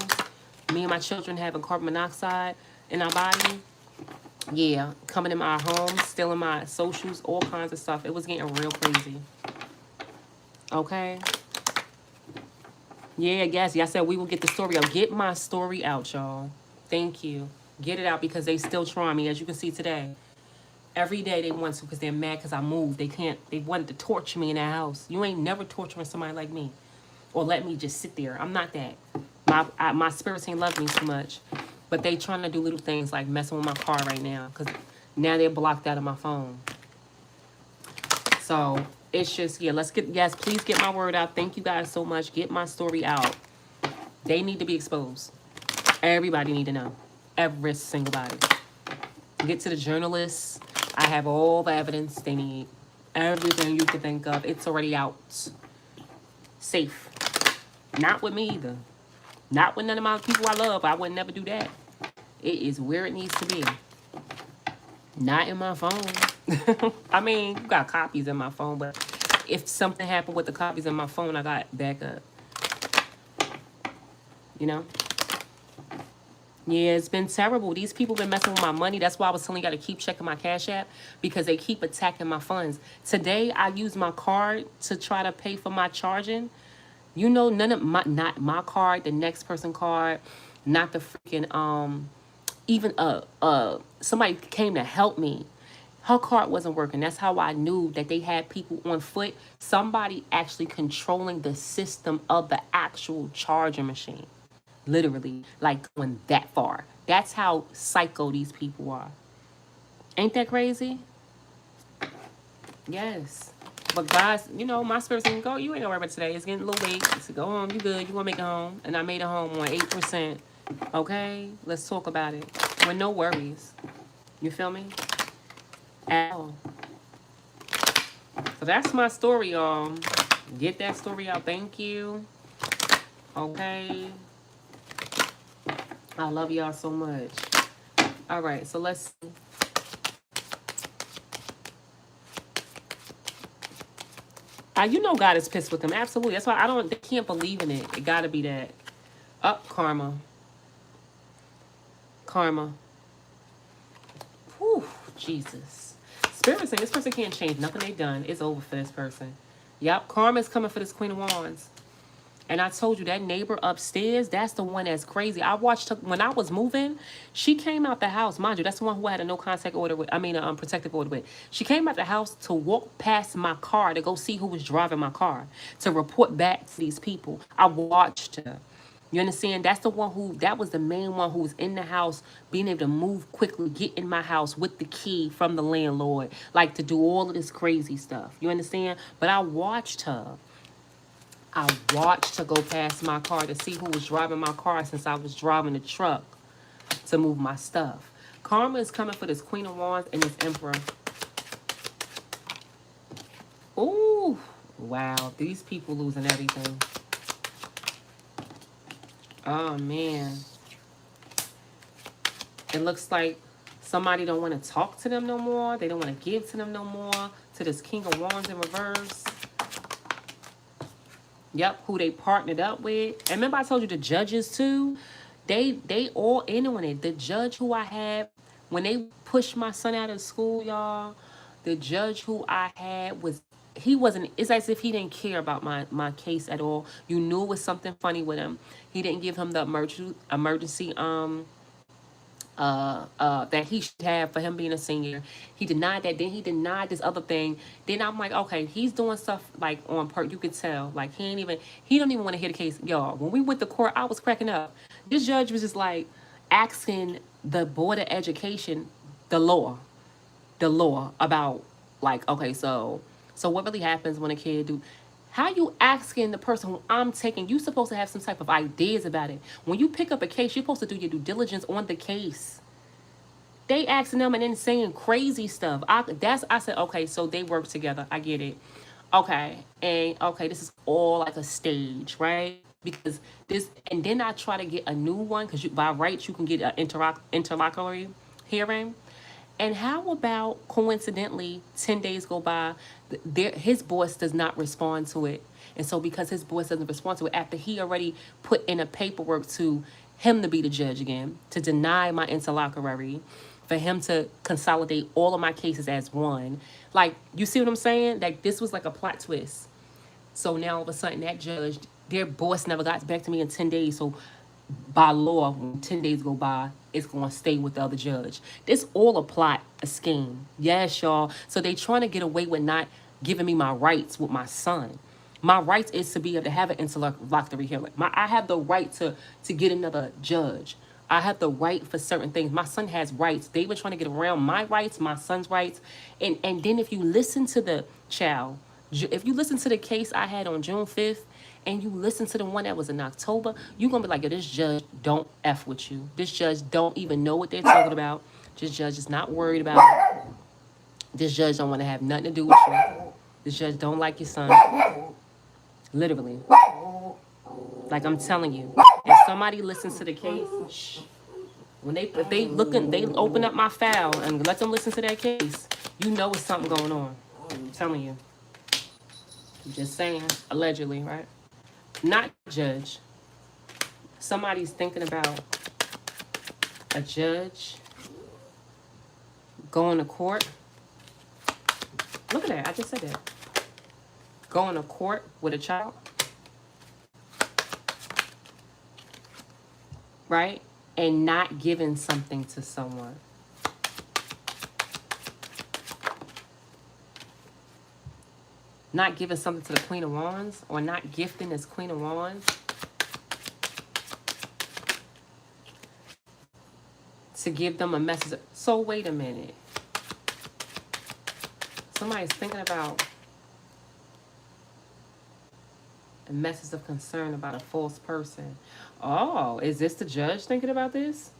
Me and my children having carbon monoxide in our body. Yeah, coming in my home, stealing my socials, all kinds of stuff. It was getting real crazy. Okay? Yeah, yes. I said we will get the story out. Get my story out, y'all. Thank you. Get it out because they still trying me, as you can see today. Every day they want to because they're mad because I moved. They wanted to torture me in that house. You ain't never torturing somebody like me. Or let me just sit there. I'm not that. My spirits ain't love me too much. But they trying to do little things like messing with my car right now. Because now they're blocked out of my phone. So it's just, yeah, yes, please get my word out. Thank you guys so much. Get my story out. They need to be exposed. Everybody need to know. Every single body. Get to the journalists. I have all the evidence they need. Everything you can think of. It's already out. Safe. Not with me either. Not with none of my people I love. I would never do that. It is where it needs to be. Not in my phone. I mean, you got copies in my phone, but if something happened with the copies in my phone, I got backup. You know? Yeah, it's been terrible. These people been messing with my money. That's why I was telling you got to keep checking my Cash App because they keep attacking my funds. Today, I used my card to try to pay for my charging. You know, none of my, not my card, the next person card, not the freaking, even, somebody came to help me. Her card wasn't working. That's how I knew that they had people on foot. Somebody actually controlling the system of the actual charger machine. Literally, like going that far. That's how psycho these people are. Ain't that crazy? Yes. But guys, you know, my spirit saying, go, you ain't gonna worry about today. It's getting a little late. So go home, you good, you gonna make it home. And I made it home on 8%. Okay? Let's talk about it. With no worries. You feel me? At all. So that's my story, y'all. Get that story out. Thank you. Okay. I love y'all so much. All right, so let's see. You know God is pissed with them. Absolutely. That's why they can't believe in it. It gotta be that. Up, karma. Karma. Whew, Jesus. Spirit saying this person can't change nothing they've done. It's over for this person. Yep, karma is coming for this Queen of Wands. And I told you that neighbor upstairs, that's the one that's crazy. I watched her when I was moving. She came out the house. Mind you, that's the one who I had a no contact order with. I mean, a protective order with. She came out the house to walk past my car to go see who was driving my car, to report back to these people. I watched her. You understand? That's the one that was the main one who was in the house, being able to move quickly, get in my house with the key from the landlord, like to do all of this crazy stuff. You understand? But I watched her. I watched her go past my car to see who was driving my car since I was driving the truck to move my stuff. Karma is coming for this Queen of Wands and this Emperor. Ooh, wow. These people losing everything. Oh, man. It looks like somebody don't want to talk to them no more. They don't want to give to them no more. To this King of Wands in reverse. Yep, who they partnered up with. And remember I told you the judges too? They all in on it. The judge who I had, when they pushed my son out of school, y'all, the judge who I had was he wasn't, it's as if he didn't care about my case at all. You knew it was something funny with him. He didn't give him the emergency that he should have for him being a senior. He denied that. Then he denied this other thing. Then I'm like, okay, he's doing stuff like on part. You could tell, like he don't even want to hear the case, y'all. When we went to court, I was cracking up. This judge was just like asking the board of education, the law about like, okay, so what really happens when a kid do. How you asking the person who I'm taking? You supposed to have some type of ideas about it. When you pick up a case, you're supposed to do your due diligence on the case. They asking them and then saying crazy stuff. I said, okay, so they work together. I get it. Okay, and okay, this is all like a stage, right? Because this, and then I try to get a new one because by rights you can get an interlocutory hearing. And how about coincidentally, 10 days go by, his boss does not respond to it. And so because his boss doesn't respond to it, after he already put in a paperwork to him to be the judge again, to deny my interlocutory, for him to consolidate all of my cases as one. Like, you see what I'm saying? Like, this was like a plot twist. So now all of a sudden that judge, their boss never got back to me in 10 days. So by law, when 10 days go by, it's going to stay with the other judge. This all a plot, a scheme. Yes, y'all. So they trying to get away with not giving me my rights with my son. My rights is to be able to have an interlocutory hearing. I have the right to get another judge. I have the right for certain things. My son has rights. They were trying to get around my rights, my son's rights. And then if you listen to the child, if you listen to the case I had on June 5th, and you listen to the one that was in October, you're going to be like, yo, this judge don't F with you. This judge don't even know what they're talking about. This judge is not worried about it. This judge don't want to have nothing to do with you. This judge don't like your son. Literally. Like I'm telling you. If somebody listens to the case, shh. If they open up my file and let them listen to that case, you know it's something going on. I'm telling you. I'm just saying. Allegedly, right? Not judge. Somebody's thinking about a judge going to court. Look at that. I just said that. Going to court with a child. Right? And not giving something to someone. Not giving something to the Queen of Wands, or not gifting this Queen of Wands to give them a message. So wait a minute. Somebody's thinking about a message of concern about a false person. Oh, is this the judge thinking about this?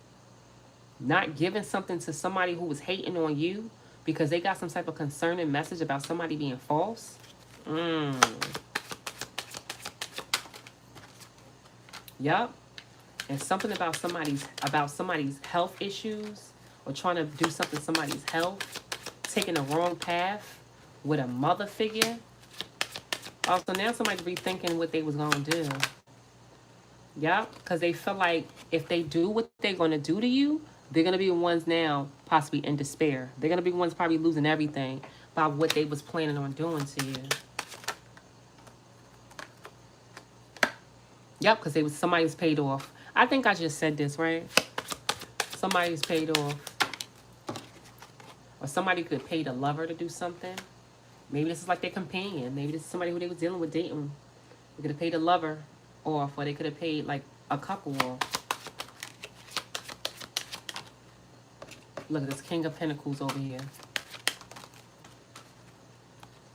Not giving something to somebody who was hating on you because they got some type of concerning message about somebody being false? Yup. And something about somebody's health issues, or trying to do something to somebody's health, taking the wrong path with a mother figure. Oh, so now somebody's rethinking what they was gonna do. Yup, because they feel like if they do what they're gonna do to you, they're gonna be the ones now possibly in despair. They're gonna be the ones probably losing everything by what they was planning on doing to you. Yep, because somebody's paid off. I think I just said this, right? Somebody's paid off. Or somebody could pay the lover to do something. Maybe this is like their companion. Maybe this is somebody who they was dealing with dating. They could have paid the lover off, or they could have paid like a couple off. Look at this King of Pentacles over here.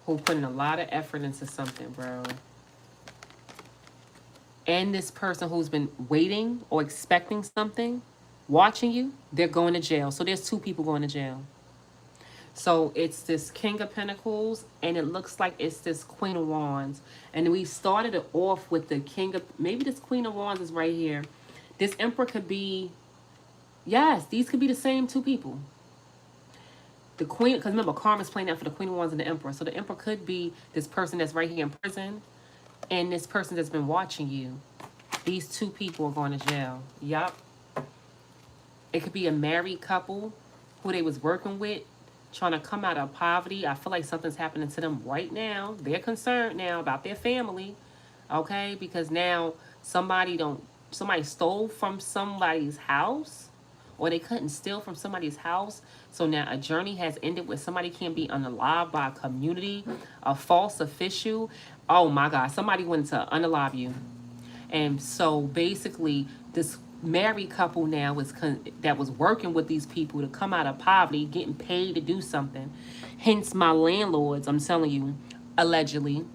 Who putting a lot of effort into something, bro. And this person who's been waiting or expecting something, watching you, they're going to jail. So there's two people going to jail. So it's this King of Pentacles, and it looks like it's this Queen of Wands. And we started it off with the King of, maybe this Queen of Wands is right here. This Emperor could be, yes, these could be the same two people. The Queen, because remember, karma's playing out for the Queen of Wands and the Emperor. So the Emperor could be this person that's right here in prison, and this person that's been watching you. These two people are going to jail. Yup. It could be a married couple who they was working with, trying to come out of poverty. I feel like something's happening to them right now. They're concerned now about their family, okay? Because now somebody stole from somebody's house, or they couldn't steal from somebody's house. So now a journey has ended where somebody can't be unalived by a community, a false official. Oh my God, somebody went to unalive you. And so basically, this married couple now that was working with these people to come out of poverty, getting paid to do something. Hence, my landlords, I'm telling you, allegedly,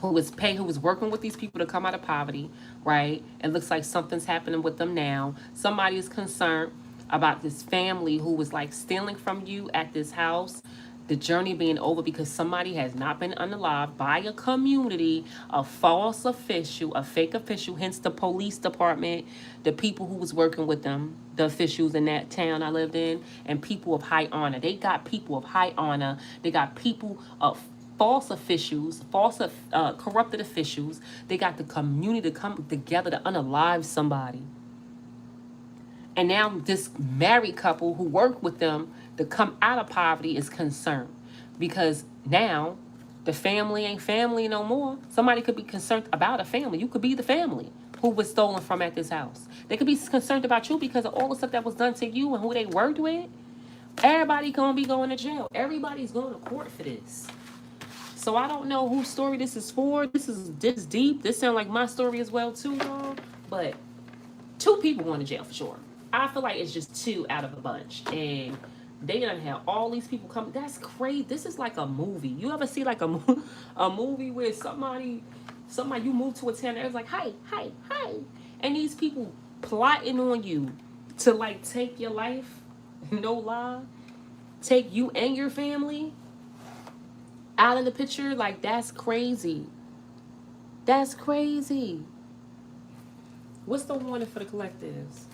who was working with these people to come out of poverty, right? It looks like something's happening with them now. Somebody is concerned about this family who was like stealing from you at this house, the journey being over because somebody has not been unalived by a community, a false official, a fake official, hence the police department, the people who was working with them, the officials in that town I lived in, and people of high honor. They got people of high honor. They got people of false officials, corrupted officials. They got the community to come together to unalive somebody. And now this married couple who worked with them to come out of poverty is concerned because now the family ain't family no more. Somebody could be concerned about a family. You could be the family who was stolen from at this house. They could be concerned about you because of all the stuff that was done to you and who they worked with. Everybody gonna be going to jail. Everybody's going to court for this. So I don't know whose story this is for. This is deep. This sounds like my story as well too, y'all. But 2 people going to jail for sure. I feel like it's just 2 out of a bunch. And they done have all these people come. That's crazy. This is like a movie. You ever see like a movie where somebody you move to a town and it's like, hey, hey, hey. And these people plotting on you to like take your life, no lie, take you and your family out of the picture. Like, that's crazy. That's crazy. What's the warning for the collectives?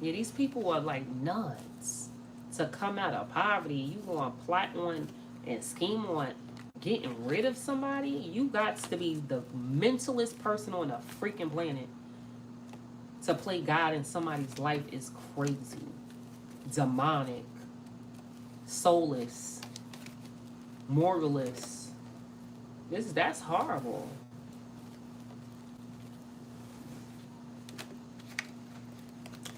Yeah, these people are like nuts to come out of poverty. You going to plot on and scheme on getting rid of somebody? You got to be the mentalist person on the freaking planet. To play God in somebody's life is crazy. Demonic. Soulless. Moralist. That's horrible.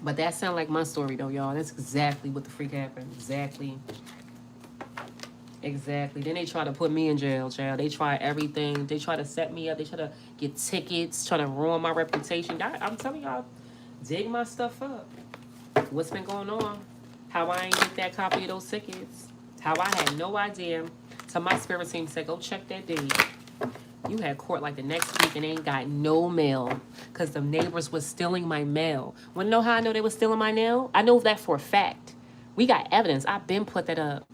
But that sounds like my story though, y'all. That's exactly what the freak happened. Exactly. Then they try to put me in jail, child. They try everything. They try to set me up. They try to get tickets, try to ruin my reputation. I'm telling y'all, dig my stuff up. What's been going on? How I ain't get that copy of those tickets. How I had no idea. So my spirit team said, go check that date. You had court like the next week and ain't got no mail because the neighbors was stealing my mail. Want to know how I know they was stealing my mail? I know that for a fact. We got evidence. I've been put that up.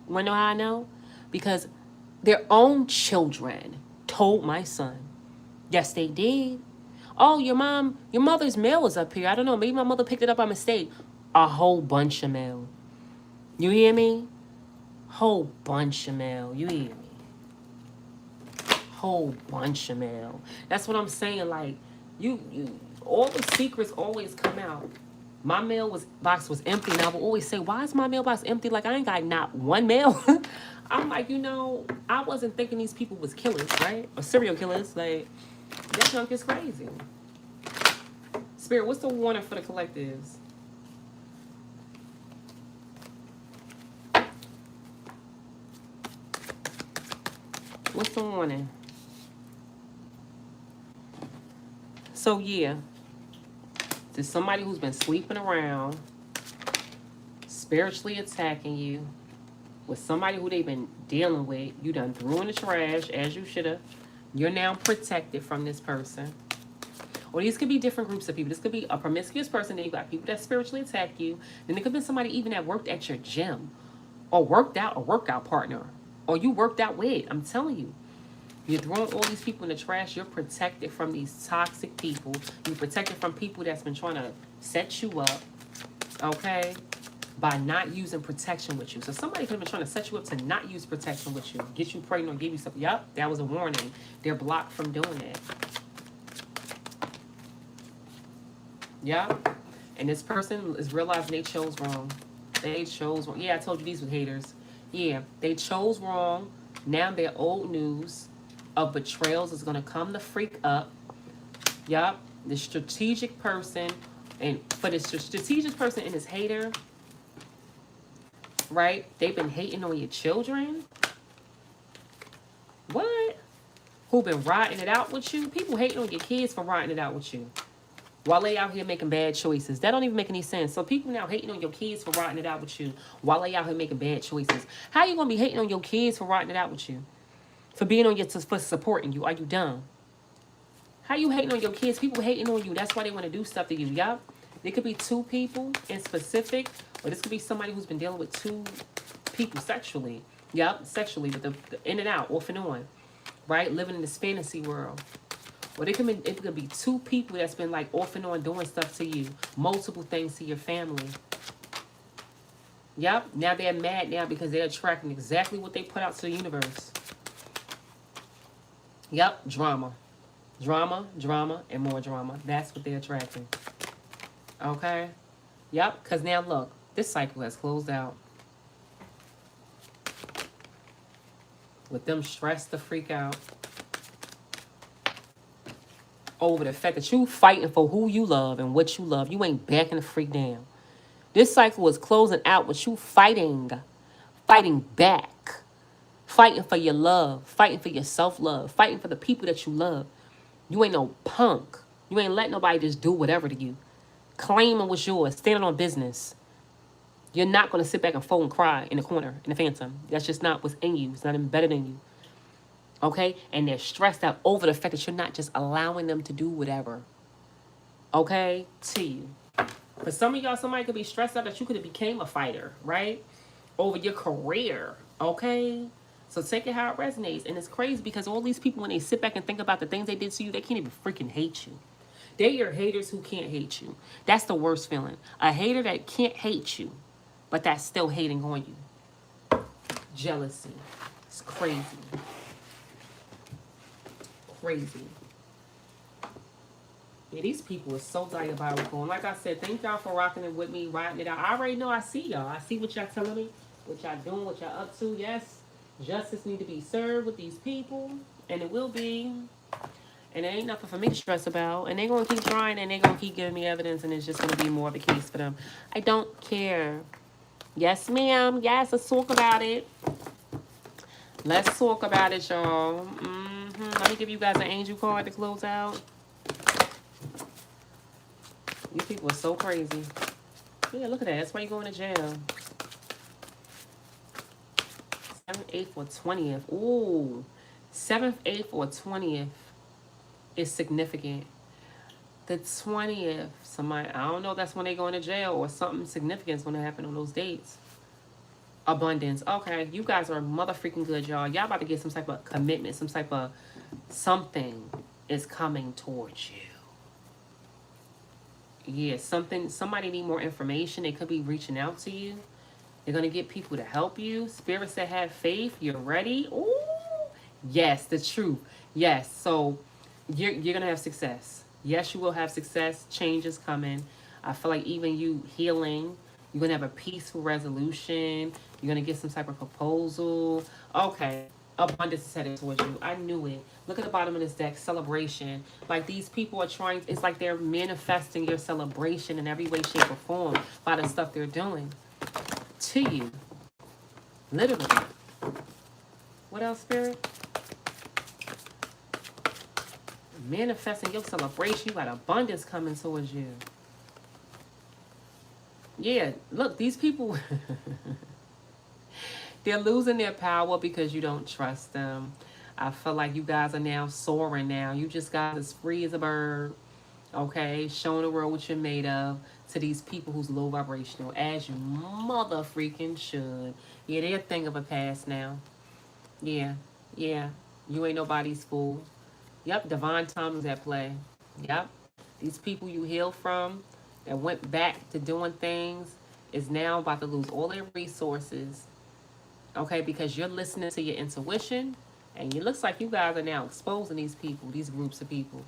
Want to know how I know? Because their own children told my son. Yes, they did. Oh, your mother's mail is up here. I don't know. Maybe my mother picked it up by mistake. A whole bunch of mail. You hear me? Whole bunch of mail. You hear me? Whole bunch of mail. That's what I'm saying. Like, you all the secrets always come out. My box was empty, and I would always say, why is my mailbox empty? Like, I ain't got not one mail. I'm like, I wasn't thinking these people was killers, right? Or serial killers. Like, that junk is crazy. Spirit, what's the warning for the collectives? What's the warning? So, yeah. There's somebody who's been sleeping around, spiritually attacking you, with somebody who they've been dealing with. You done threw in the trash, as you should have. You're now protected from this person. Or these could be different groups of people. This could be a promiscuous person. Then you got people that spiritually attack you. Then it could be somebody even that worked at your gym. Or worked out, a workout partner. Or you worked out with. I'm telling you. You're throwing all these people in the trash. You're protected from these toxic people. You're protected from people that's been trying to set you up, okay, by not using protection with you. So somebody could have been trying to set you up to not use protection with you, get you pregnant or give you something. Yup, that was a warning. They're blocked from doing it. Yup. And this person is realizing they chose wrong. They chose wrong. Yeah, I told you these were haters. Yeah, they chose wrong. Now they're old news of betrayals is going to come the freak up. Yup. The strategic person, and for the strategic person and his hater, right? They've been hating on your children. What? Who been riding it out with you? People hating on your kids for riding it out with you. While they out here making bad choices. That don't even make any sense. So people now hating on your kids for riding it out with you while they out here making bad choices. How you gonna be hating on your kids for riding it out with you? For being on your for supporting you? Are you dumb? How you hating on your kids? People hating on you. That's why they want to do stuff to you. Yup. There could be two people in specific, or this could be somebody who's been dealing with two people sexually. Yup, sexually, but the in and out, off and on, right? Living in this fantasy world. Or it could be two people that's been like off and on doing stuff to you, multiple things to your family. Yep. Now they're mad now because they're attracting exactly what they put out to the universe. Yep. Drama. Drama, drama, and more drama. That's what they're attracting. Okay? Yep. Because now look, this cycle has closed out. With them stressed the freak out over the fact that you fighting for who you love and what you love. You ain't backing the freak down. This cycle is closing out with you fighting back, fighting for your love, fighting for your self-love, fighting for the people that you love. You ain't no punk. You ain't letting nobody just do whatever to you. Claiming what's yours, standing on business. You're not going to sit back and fold and cry in the corner, in the phantom. That's just not what's in you. It's not embedded in you. Okay? And they're stressed out over the fact that you're not just allowing them to do whatever. Okay? To you. For some of y'all, somebody could be stressed out that you could have became a fighter, right? Over your career. Okay? So take it how it resonates. And it's crazy because all these people, when they sit back and think about the things they did to you, they can't even freaking hate you. They're your haters who can't hate you. That's the worst feeling. A hater that can't hate you, but that's still hating on you. Jealousy. It's crazy. Crazy. Yeah, these people are so diabolical. And like I said, thank y'all for rocking it with me, riding it out. I already know I see y'all. I see what y'all telling me, what y'all doing, what y'all up to. Yes, justice need to be served with these people. And it will be. And there ain't nothing for me to stress about. And they're going to keep trying and they're going to keep giving me evidence. And it's just going to be more of a case for them. I don't care. Yes, ma'am. Yes, let's talk about it. Let's talk about it, y'all. Let me give you guys an angel card to close out. These people are so crazy. Yeah, look at that. That's why you're going to jail. 7th, 8th, or 20th. Ooh. 7th, 8th, or 20th is significant. The 20th, somebody, I don't know if that's when they going to jail or something significant is going to happen on those dates. Abundance. Okay, you guys are mother freaking good, y'all. Y'all about to get some type of commitment, some type of something is coming towards you. Yeah, somebody need more information. They could be reaching out to you. They're going to get people to help you. Spirits that have faith, you're ready. Ooh, yes, the truth. Yes, so you're going to have success. Yes, you will have success. Change is coming. I feel like even you healing, you're going to have a peaceful resolution. You're going to get some type of proposal. Okay. Abundance is headed towards you. I knew it. Look at the bottom of this deck. Celebration. Like these people are trying. It's like they're manifesting your celebration in every way, shape, or form by the stuff they're doing to you. Literally. What else, Spirit? Manifesting your celebration. You got abundance coming towards you. Yeah. Look, these people... They're losing their power because you don't trust them. I feel like you guys are now soaring now. You just got as free as a bird. Okay? Showing the world what you're made of to these people who's low vibrational. As you mother freaking should. Yeah, they're a thing of a past now. Yeah. Yeah. You ain't nobody's fool. Yep. Divine timing's at play. Yep. These people you healed from that went back to doing things is now about to lose all their resources. Okay, because you're listening to your intuition, and it looks like you guys are now exposing these people, these groups of people.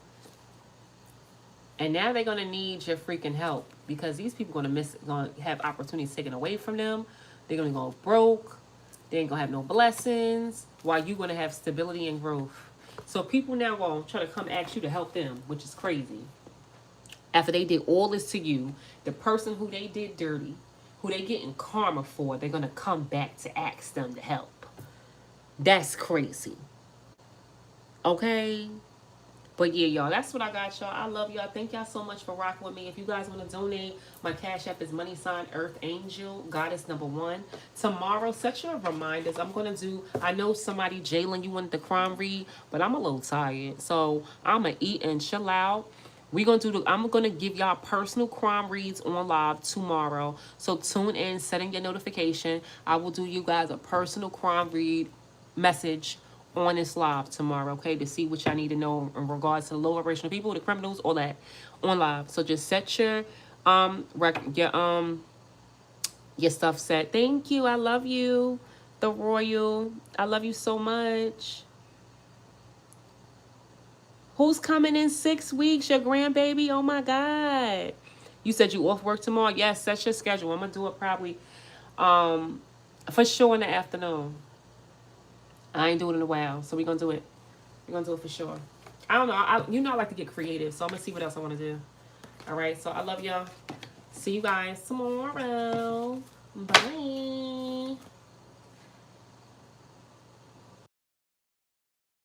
And now they're gonna need your freaking help because these people gonna have opportunities taken away from them. They're gonna go broke. They ain't gonna have no blessings. While you gonna have stability and growth. So people now gonna try to come ask you to help them, which is crazy. After they did all this to you, the person who they did dirty, who they getting karma for, they're gonna come back to ask them to help. That's crazy. Okay? But yeah, y'all, that's what I got, y'all. I love y'all. Thank y'all so much for rocking with me. If you guys want to donate, my Cash App is money sign Earth Angel, Goddess number 1. Tomorrow, set your reminders. I'm going to do, I know somebody, Jalen, you wanted the crime read, but I'm a little tired. So I'm going to eat and chill out. I'm going to give y'all personal crime reads on live tomorrow. So tune in, setting your notification. I will do you guys a personal crime read message on this live tomorrow, okay, to see what y'all need to know in regards to the low vibrational people, the criminals, all that on live. So just set your your stuff set. Thank you. I love you, the Royal. I love you so much. Who's coming in 6 weeks? Your grandbaby? Oh my God. You said you off work tomorrow? Yes, set your schedule. I'm gonna do it probably for sure in the afternoon. I ain't doing it in a while, so we're gonna do it. We're gonna do it for sure. I don't know. I like to get creative, so I'm gonna see what else I want to do. All right. So I love y'all. See you guys tomorrow. Bye.